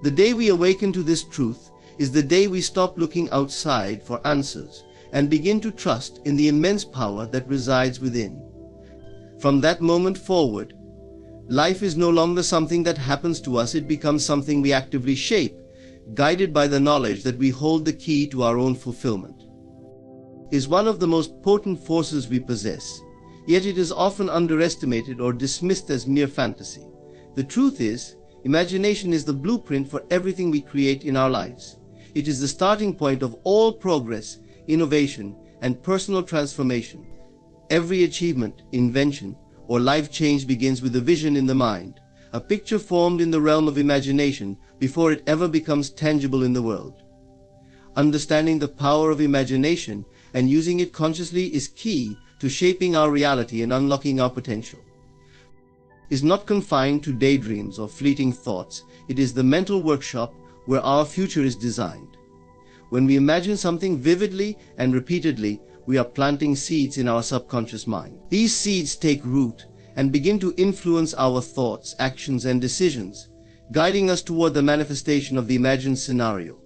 The day we awaken to this truth is the day we stop looking outside for answers and begin to trust in the immense power that resides within. From that moment forward, life is no longer something that happens to us. It becomes something we actively shape, guided by the knowledge that we hold the key to our own fulfillment. It is one of the most potent forces we possess, yet it is often underestimated or dismissed as mere fantasy. The truth is, imagination is the blueprint for everything we create in our lives. It is the starting point of all progress, innovation, and personal transformation. Every achievement, invention, or life change begins with a vision in the mind, a picture formed in the realm of imagination before it ever becomes tangible in the world. Understanding the power of imagination and using it consciously is key to shaping our reality and unlocking our potential. It is not confined to daydreams or fleeting thoughts. It is the mental workshop where our future is designed. When we imagine something vividly and repeatedly, we are planting seeds in our subconscious mind. These seeds take root and begin to influence our thoughts, actions, and decisions, guiding us toward the manifestation of the imagined scenario.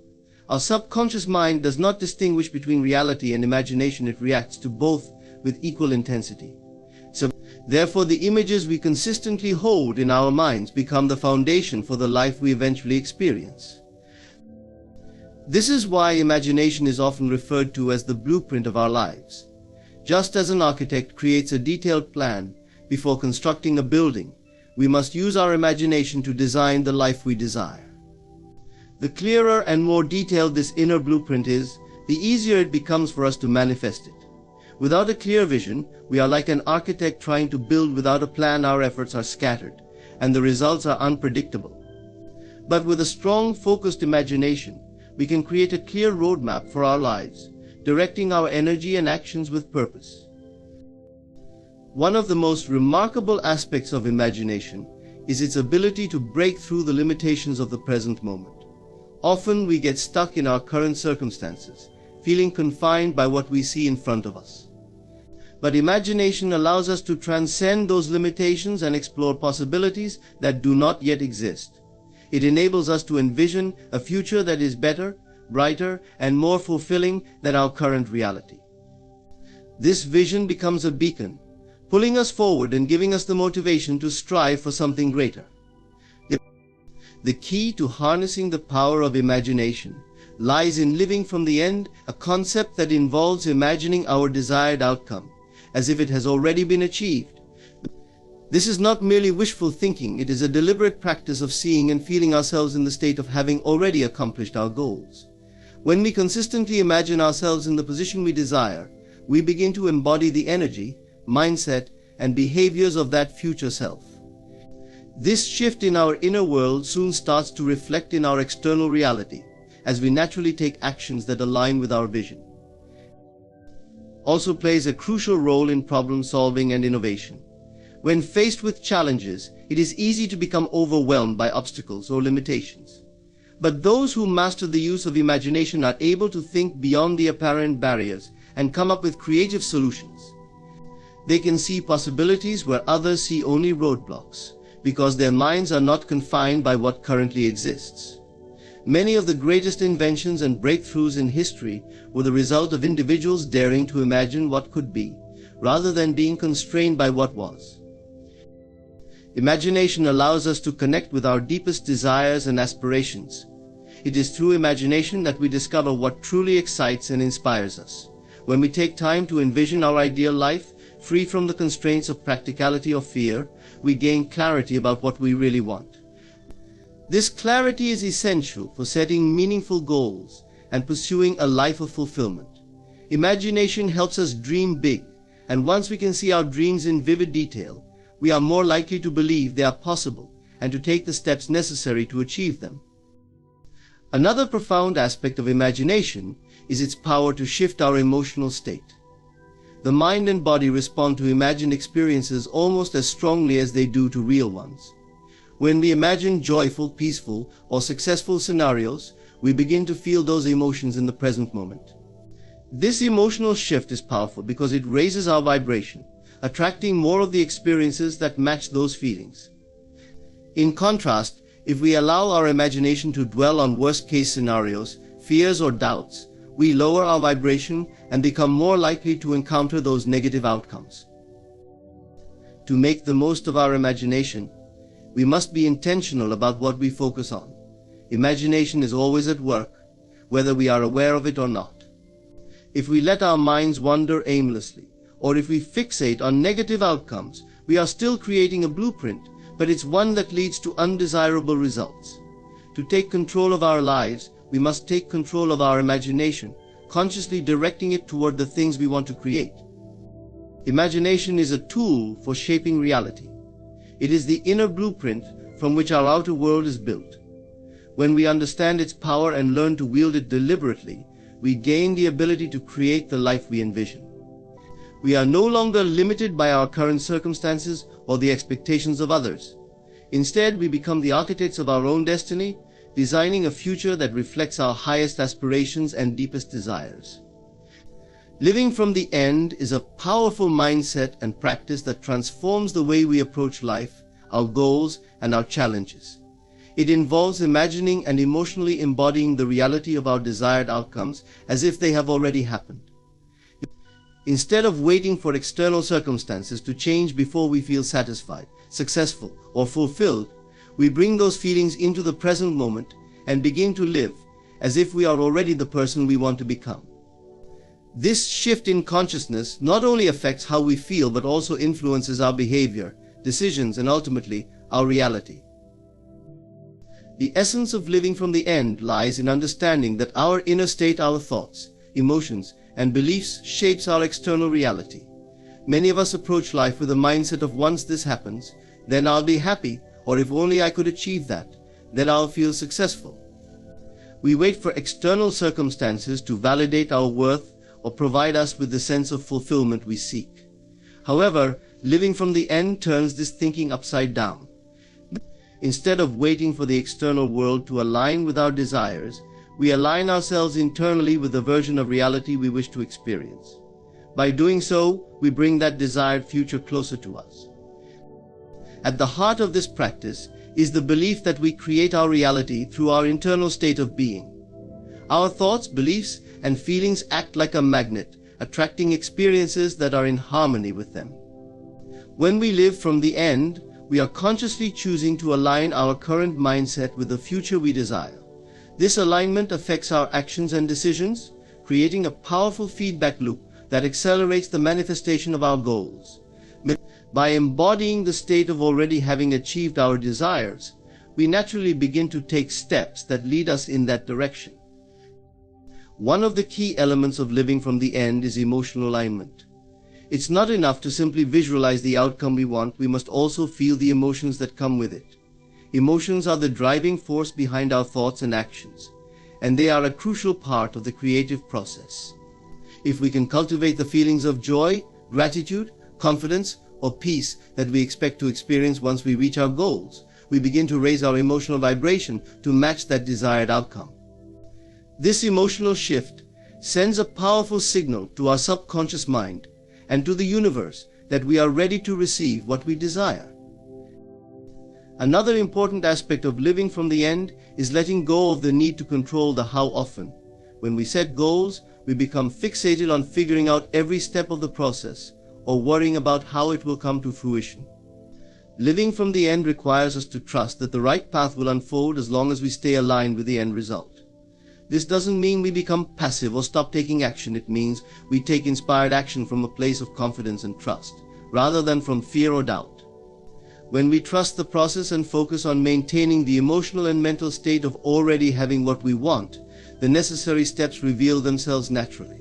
Our subconscious mind does not distinguish between reality and imagination. It reacts to both with equal intensity. Therefore, the images we consistently hold in our minds become the foundation for the life we eventually experience. This is why imagination is often referred to as the blueprint of our lives. Just as an architect creates a detailed plan before constructing a building, we must use our imagination to design the life we desire. The clearer and more detailed this inner blueprint is, the easier it becomes for us to manifest it. Without a clear vision, we are like an architect trying to build without a plan. Our efforts are scattered, and the results are unpredictable. But with a strong, focused imagination, we can create a clear roadmap for our lives, directing our energy and actions with purpose. One of the most remarkable aspects of imagination is its ability to break through the limitations of the present moment. Often we get stuck in our current circumstances, feeling confined by what we see in front of us. But imagination allows us to transcend those limitations and explore possibilities that do not yet exist. It enables us to envision a future that is better, brighter, and more fulfilling than our current reality. This vision becomes a beacon, pulling us forward and giving us the motivation to strive for something greater. The key to harnessing the power of imagination lies in living from the end, a concept that involves imagining our desired outcome, as if it has already been achieved. This is not merely wishful thinking, it is a deliberate practice of seeing and feeling ourselves in the state of having already accomplished our goals. When we consistently imagine ourselves in the position we desire, we begin to embody the energy, mindset, and behaviors of that future self. This shift in our inner world soon starts to reflect in our external reality, as we naturally take actions that align with our vision. Also plays a crucial role in problem solving and innovation. When faced with challenges, it is easy to become overwhelmed by obstacles or limitations. But those who master the use of imagination are able to think beyond the apparent barriers and come up with creative solutions. They can see possibilities where others see only roadblocks, because their minds are not confined by what currently exists. Many of the greatest inventions and breakthroughs in history were the result of individuals daring to imagine what could be, rather than being constrained by what was. Imagination allows us to connect with our deepest desires and aspirations. It is through imagination that we discover what truly excites and inspires us. When we take time to envision our ideal life, free from the constraints of practicality or fear, we gain clarity about what we really want. This clarity is essential for setting meaningful goals and pursuing a life of fulfillment. Imagination helps us dream big, and once we can see our dreams in vivid detail, we are more likely to believe they are possible and to take the steps necessary to achieve them. Another profound aspect of imagination is its power to shift our emotional state. The mind and body respond to imagined experiences almost as strongly as they do to real ones. When we imagine joyful, peaceful, or successful scenarios, we begin to feel those emotions in the present moment. This emotional shift is powerful because it raises our vibration, attracting more of the experiences that match those feelings. In contrast, if we allow our imagination to dwell on worst-case scenarios, fears, or doubts, we lower our vibration and become more likely to encounter those negative outcomes. To make the most of our imagination, we must be intentional about what we focus on. Imagination is always at work, whether we are aware of it or not. If we let our minds wander aimlessly, or if we fixate on negative outcomes, we are still creating a blueprint, but it's one that leads to undesirable results. To take control of our lives, we must take control of our imagination, consciously directing it toward the things we want to create. Imagination is a tool for shaping reality. It is the inner blueprint from which our outer world is built. When we understand its power and learn to wield it deliberately, we gain the ability to create the life we envision. We are no longer limited by our current circumstances or the expectations of others. Instead, we become the architects of our own destiny, designing a future that reflects our highest aspirations and deepest desires. Living from the end is a powerful mindset and practice that transforms the way we approach life, our goals, and our challenges. It involves imagining and emotionally embodying the reality of our desired outcomes as if they have already happened. Instead of waiting for external circumstances to change before we feel satisfied, successful, or fulfilled, we bring those feelings into the present moment and begin to live as if we are already the person we want to become. This shift in consciousness not only affects how we feel but also influences our behavior, decisions, and ultimately our reality. The essence of living from the end lies in understanding that our inner state, our thoughts, emotions, and beliefs shapes our external reality. Many of us approach life with a mindset of once this happens, then I'll be happy, or if only I could achieve that, then I'll feel successful. We wait for external circumstances to validate our worth or provide us with the sense of fulfillment we seek. However, living from the end turns this thinking upside down. Instead of waiting for the external world to align with our desires, we align ourselves internally with the version of reality we wish to experience. By doing so, we bring that desired future closer to us. At the heart of this practice is the belief that we create our reality through our internal state of being. Our thoughts, beliefs, and feelings act like a magnet, attracting experiences that are in harmony with them. When we live from the end, we are consciously choosing to align our current mindset with the future we desire. This alignment affects our actions and decisions, creating a powerful feedback loop that accelerates the manifestation of our goals. By embodying the state of already having achieved our desires, we naturally begin to take steps that lead us in that direction. One of the key elements of living from the end is emotional alignment. It's not enough to simply visualize the outcome we want, we must also feel the emotions that come with it. Emotions are the driving force behind our thoughts and actions, and they are a crucial part of the creative process. If we can cultivate the feelings of joy, gratitude, confidence, or peace that we expect to experience once we reach our goals, we begin to raise our emotional vibration to match that desired outcome. This emotional shift sends a powerful signal to our subconscious mind and to the universe that we are ready to receive what we desire. Another important aspect of living from the end is letting go of the need to control the how often. When we set goals, we become fixated on figuring out every step of the process or worrying about how it will come to fruition. Living from the end requires us to trust that the right path will unfold as long as we stay aligned with the end result. This doesn't mean we become passive or stop taking action. It means we take inspired action from a place of confidence and trust, rather than from fear or doubt. When we trust the process and focus on maintaining the emotional and mental state of already having what we want, the necessary steps reveal themselves naturally.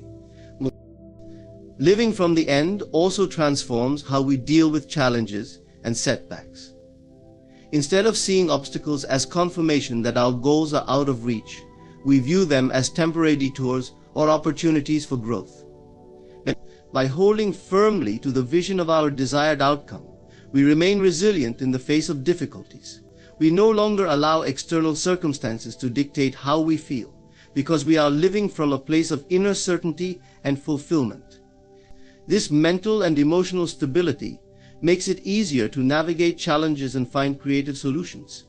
Living from the end also transforms how we deal with challenges and setbacks. Instead of seeing obstacles as confirmation that our goals are out of reach, we view them as temporary detours or opportunities for growth. By holding firmly to the vision of our desired outcome, we remain resilient in the face of difficulties. We no longer allow external circumstances to dictate how we feel, because we are living from a place of inner certainty and fulfillment. This mental and emotional stability makes it easier to navigate challenges and find creative solutions.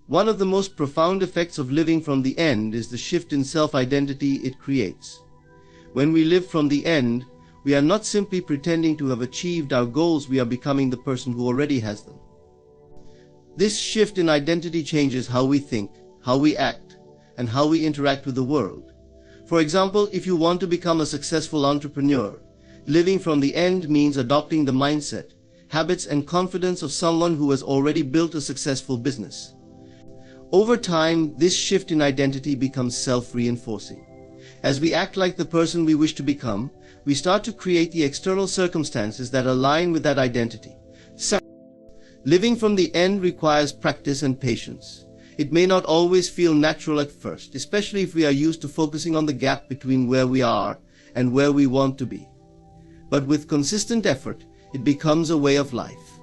One of the most profound effects of living from the end is the shift in self-identity it creates. When we live from the end, we are not simply pretending to have achieved our goals, we are becoming the person who already has them. This shift in identity changes how we think, how we act, and how we interact with the world. For example, if you want to become a successful entrepreneur, living from the end means adopting the mindset, habits, and confidence of someone who has already built a successful business. Over time, this shift in identity becomes self-reinforcing. As we act like the person we wish to become, we start to create the external circumstances that align with that identity. Living from the end requires practice and patience. It may not always feel natural at first, especially if we are used to focusing on the gap between where we are and where we want to be. But with consistent effort, it becomes a way of life.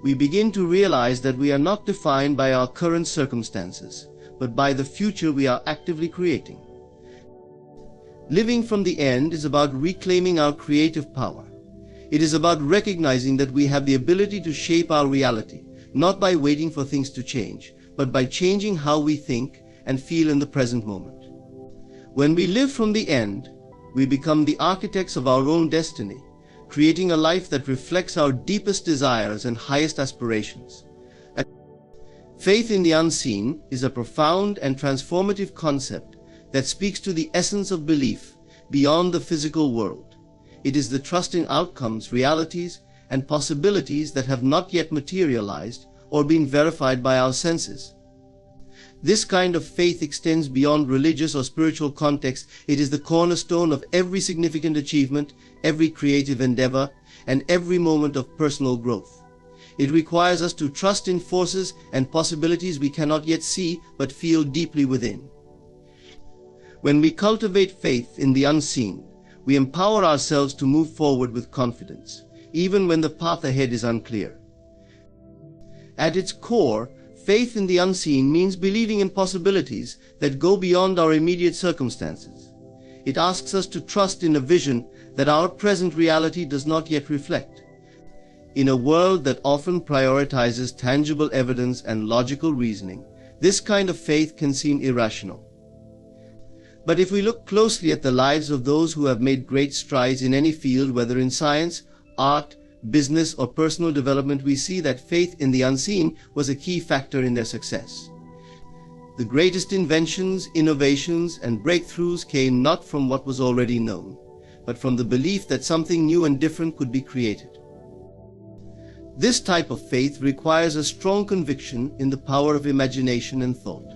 we begin to realize that we are not defined by our current circumstances, but by the future we are actively creating. Living from the end is about reclaiming our creative power. It is about recognizing that we have the ability to shape our reality, not by waiting for things to change, but by changing how we think and feel in the present moment. When we live from the end, we become the architects of our own destiny, creating a life that reflects our deepest desires and highest aspirations. Faith in the unseen is a profound and transformative concept that speaks to the essence of belief beyond the physical world. It is the trust in outcomes, realities, and possibilities that have not yet materialized or been verified by our senses. This kind of faith extends beyond religious or spiritual context. It is the cornerstone of every significant achievement, every creative endeavor, and every moment of personal growth. It requires us to trust in forces and possibilities we cannot yet see but feel deeply within. When we cultivate faith in the unseen, we empower ourselves to move forward with confidence, even when the path ahead is unclear. At its core, faith in the unseen means believing in possibilities that go beyond our immediate circumstances. It asks us to trust in a vision that our present reality does not yet reflect. In a world that often prioritizes tangible evidence and logical reasoning, this kind of faith can seem irrational. But if we look closely at the lives of those who have made great strides in any field, whether in science, art, business, or personal development, we see that faith in the unseen was a key factor in their success. The greatest inventions, innovations, and breakthroughs came not from what was already known, but from the belief that something new and different could be created. This type of faith requires a strong conviction in the power of imagination and thought.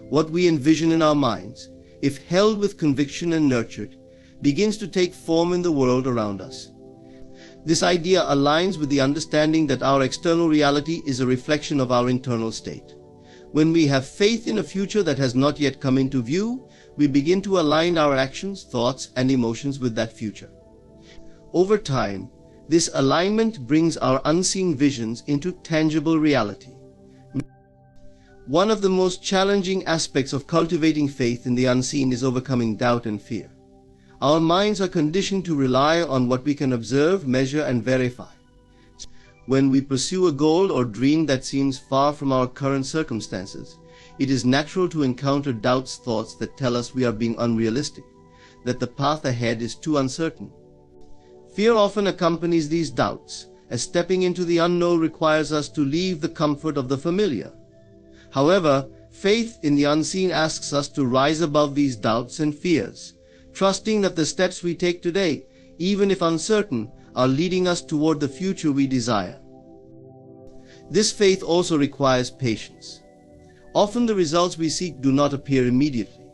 What we envision in our minds, if held with conviction and nurtured, begins to take form in the world around us. This idea aligns with the understanding that our external reality is a reflection of our internal state. When we have faith in a future that has not yet come into view, we begin to align our actions, thoughts, and emotions with that future. Over time, this alignment brings our unseen visions into tangible reality. One of the most challenging aspects of cultivating faith in the unseen is overcoming doubt and fear. Our minds are conditioned to rely on what we can observe, measure, and verify. When we pursue a goal or dream that seems far from our current circumstances, it is natural to encounter doubts, thoughts that tell us we are being unrealistic, that the path ahead is too uncertain. Fear often accompanies these doubts, as stepping into the unknown requires us to leave the comfort of the familiar. However, faith in the unseen asks us to rise above these doubts and fears, trusting that the steps we take today, even if uncertain, are leading us toward the future we desire. This faith also requires patience. Often the results we seek do not appear immediately.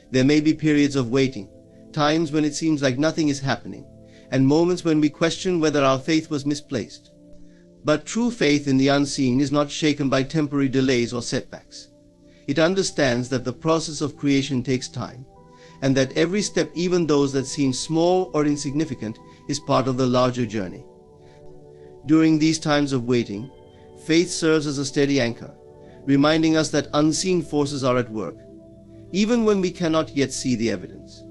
There may be periods of waiting, times when it seems like nothing is happening, and moments when we question whether our faith was misplaced. But true faith in the unseen is not shaken by temporary delays or setbacks. It understands that the process of creation takes time, and that every step, even those that seem small or insignificant, is part of the larger journey. During these times of waiting, faith serves as a steady anchor, reminding us that unseen forces are at work, even when we cannot yet see the evidence.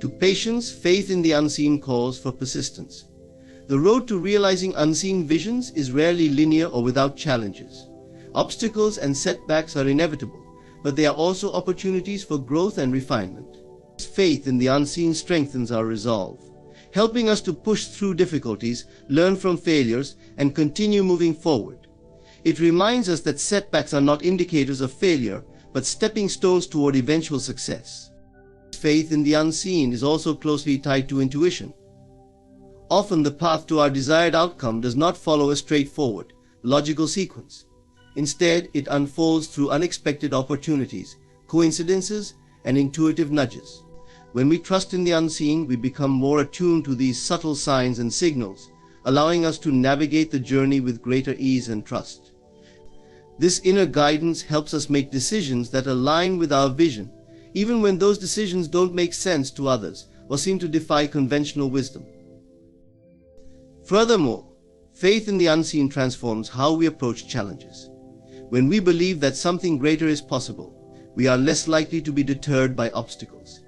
To patience, faith in the unseen calls for persistence. The road to realizing unseen visions is rarely linear or without challenges. Obstacles and setbacks are inevitable, but they are also opportunities for growth and refinement. Faith in the unseen strengthens our resolve, helping us to push through difficulties, learn from failures, and continue moving forward. It reminds us that setbacks are not indicators of failure, but stepping stones toward eventual success. Faith in the unseen is also closely tied to intuition. Often the path to our desired outcome does not follow a straightforward, logical sequence. Instead, it unfolds through unexpected opportunities, coincidences, and intuitive nudges. When we trust in the unseen, we become more attuned to these subtle signs and signals, allowing us to navigate the journey with greater ease and trust. This inner guidance helps us make decisions that align with our vision, even when those decisions don't make sense to others or seem to defy conventional wisdom. Furthermore, Faith in the unseen transforms how we approach challenges. When we believe that something greater is possible, we are less likely to be deterred by obstacles.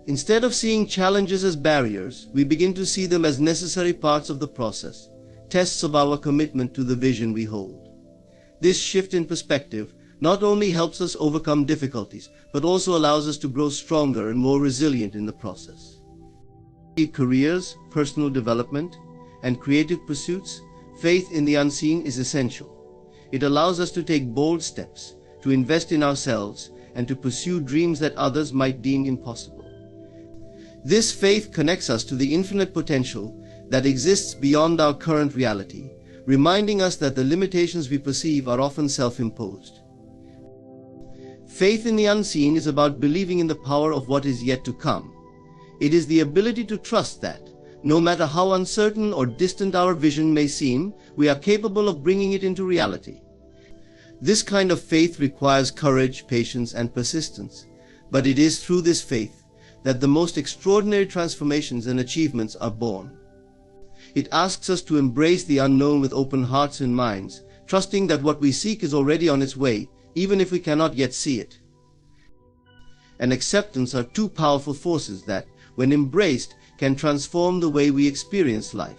Instead of seeing challenges as barriers, we begin to see them as necessary parts of the process, tests of our commitment to the vision we hold. This shift in perspective not only helps us overcome difficulties, but also allows us to grow stronger and more resilient in the process. In careers, personal development, and creative pursuits, faith in the unseen is essential. It allows us to take bold steps, to invest in ourselves, and to pursue dreams that others might deem impossible. This faith connects us to the infinite potential that exists beyond our current reality, reminding us that the limitations we perceive are often self-imposed. Faith in the unseen is about believing in the power of what is yet to come. It is the ability to trust that, no matter how uncertain or distant our vision may seem, we are capable of bringing it into reality. This kind of faith requires courage, patience, and persistence, but it is through this faith that the most extraordinary transformations and achievements are born. It asks us to embrace the unknown with open hearts and minds, trusting that what we seek is already on its way, even if we cannot yet see it. And acceptance are two powerful forces that, when embraced, can transform the way we experience life.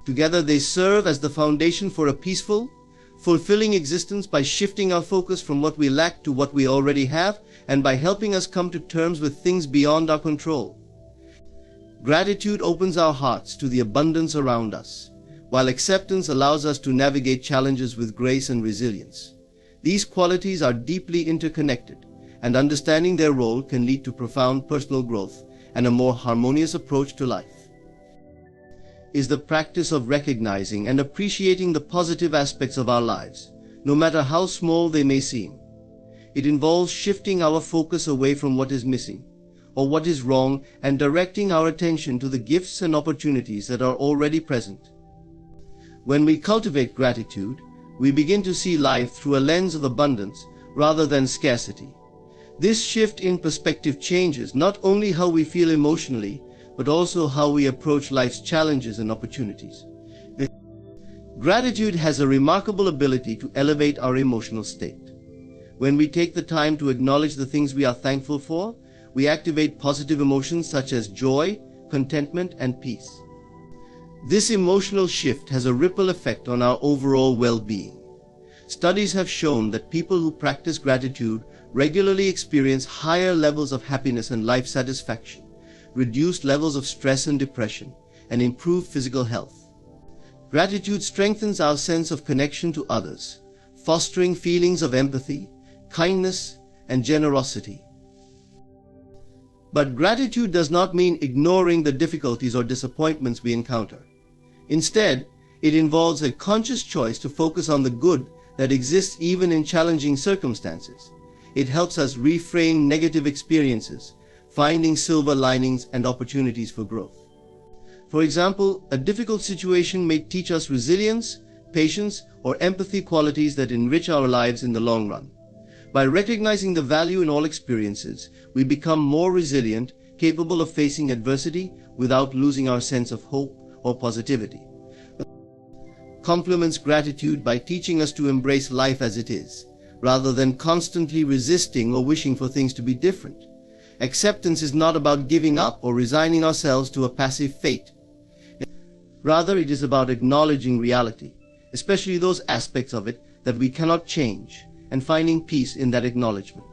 Together they serve as the foundation for a peaceful, fulfilling existence by shifting our focus from what we lack to what we already have, and by helping us come to terms with things beyond our control. Gratitude opens our hearts to the abundance around us, while acceptance allows us to navigate challenges with grace and resilience. These qualities are deeply interconnected, and understanding their role can lead to profound personal growth and a more harmonious approach to life. Is the practice of recognizing and appreciating the positive aspects of our lives, no matter how small they may seem. It involves shifting our focus away from what is missing or what is wrong and directing our attention to the gifts and opportunities that are already present. When we cultivate gratitude, we begin to see life through a lens of abundance rather than scarcity. This shift in perspective changes not only how we feel emotionally, but also how we approach life's challenges and opportunities. Gratitude has a remarkable ability to elevate our emotional state. When we take the time to acknowledge the things we are thankful for, we activate positive emotions such as joy, contentment, and peace. This emotional shift has a ripple effect on our overall well-being. Studies have shown that people who practice gratitude regularly experience higher levels of happiness and life satisfaction, reduced levels of stress and depression, and improved physical health. Gratitude strengthens our sense of connection to others, fostering feelings of empathy, kindness, and generosity. But gratitude does not mean ignoring the difficulties or disappointments we encounter. Instead, it involves a conscious choice to focus on the good that exists even in challenging circumstances. It helps us reframe negative experiences, finding silver linings and opportunities for growth. For example, a difficult situation may teach us resilience, patience, or empathy, qualities that enrich our lives in the long run. By recognizing the value in all experiences, we become more resilient, capable of facing adversity without losing our sense of hope or positivity. Complements gratitude by teaching us to embrace life as it is, rather than constantly resisting or wishing for things to be different. Acceptance is not about giving up or resigning ourselves to a passive fate. Rather, it is about acknowledging reality, especially those aspects of it that we cannot change, and finding peace in that acknowledgement.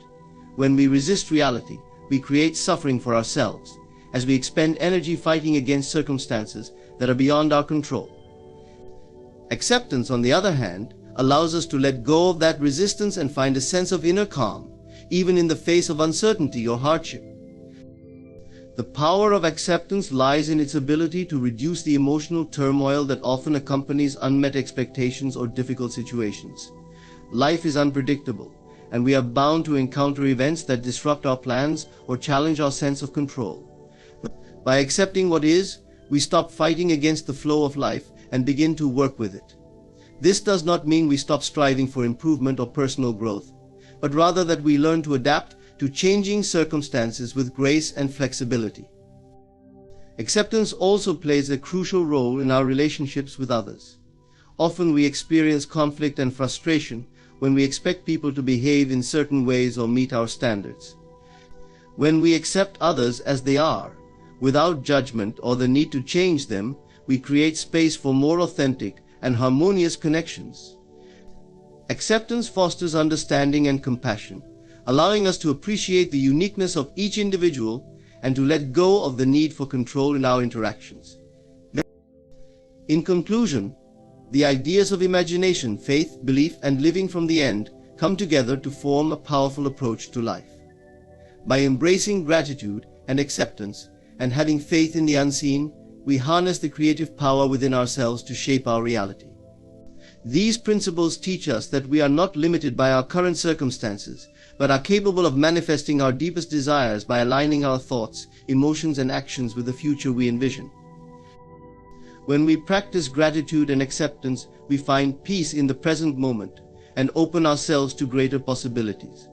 When we resist reality, we create suffering for ourselves, as we expend energy fighting against circumstances that are beyond our control. Acceptance, on the other hand, allows us to let go of that resistance and find a sense of inner calm, even in the face of uncertainty or hardship. The power of acceptance lies in its ability to reduce the emotional turmoil that often accompanies unmet expectations or difficult situations. Life is unpredictable, and we are bound to encounter events that disrupt our plans or challenge our sense of control. By accepting what is, we stop fighting against the flow of life and begin to work with it. This does not mean we stop striving for improvement or personal growth, but rather that we learn to adapt to changing circumstances with grace and flexibility. Acceptance also plays a crucial role in our relationships with others. Often we experience conflict and frustration when we expect people to behave in certain ways or meet our standards. When we accept others as they are, without judgment or the need to change them, we create space for more authentic and harmonious connections. Acceptance fosters understanding and compassion, allowing us to appreciate the uniqueness of each individual and to let go of the need for control in our interactions. In conclusion, the ideas of imagination, faith, belief, and living from the end come together to form a powerful approach to life. By embracing gratitude and acceptance and having faith in the unseen, we harness the creative power within ourselves to shape our reality. These principles teach us that we are not limited by our current circumstances, but are capable of manifesting our deepest desires by aligning our thoughts, emotions, and actions with the future we envision. When we practice gratitude and acceptance, we find peace in the present moment and open ourselves to greater possibilities.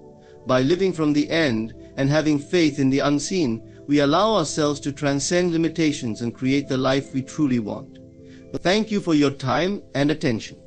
By living from the end and having faith in the unseen, we allow ourselves to transcend limitations and create the life we truly want. Thank you for your time and attention.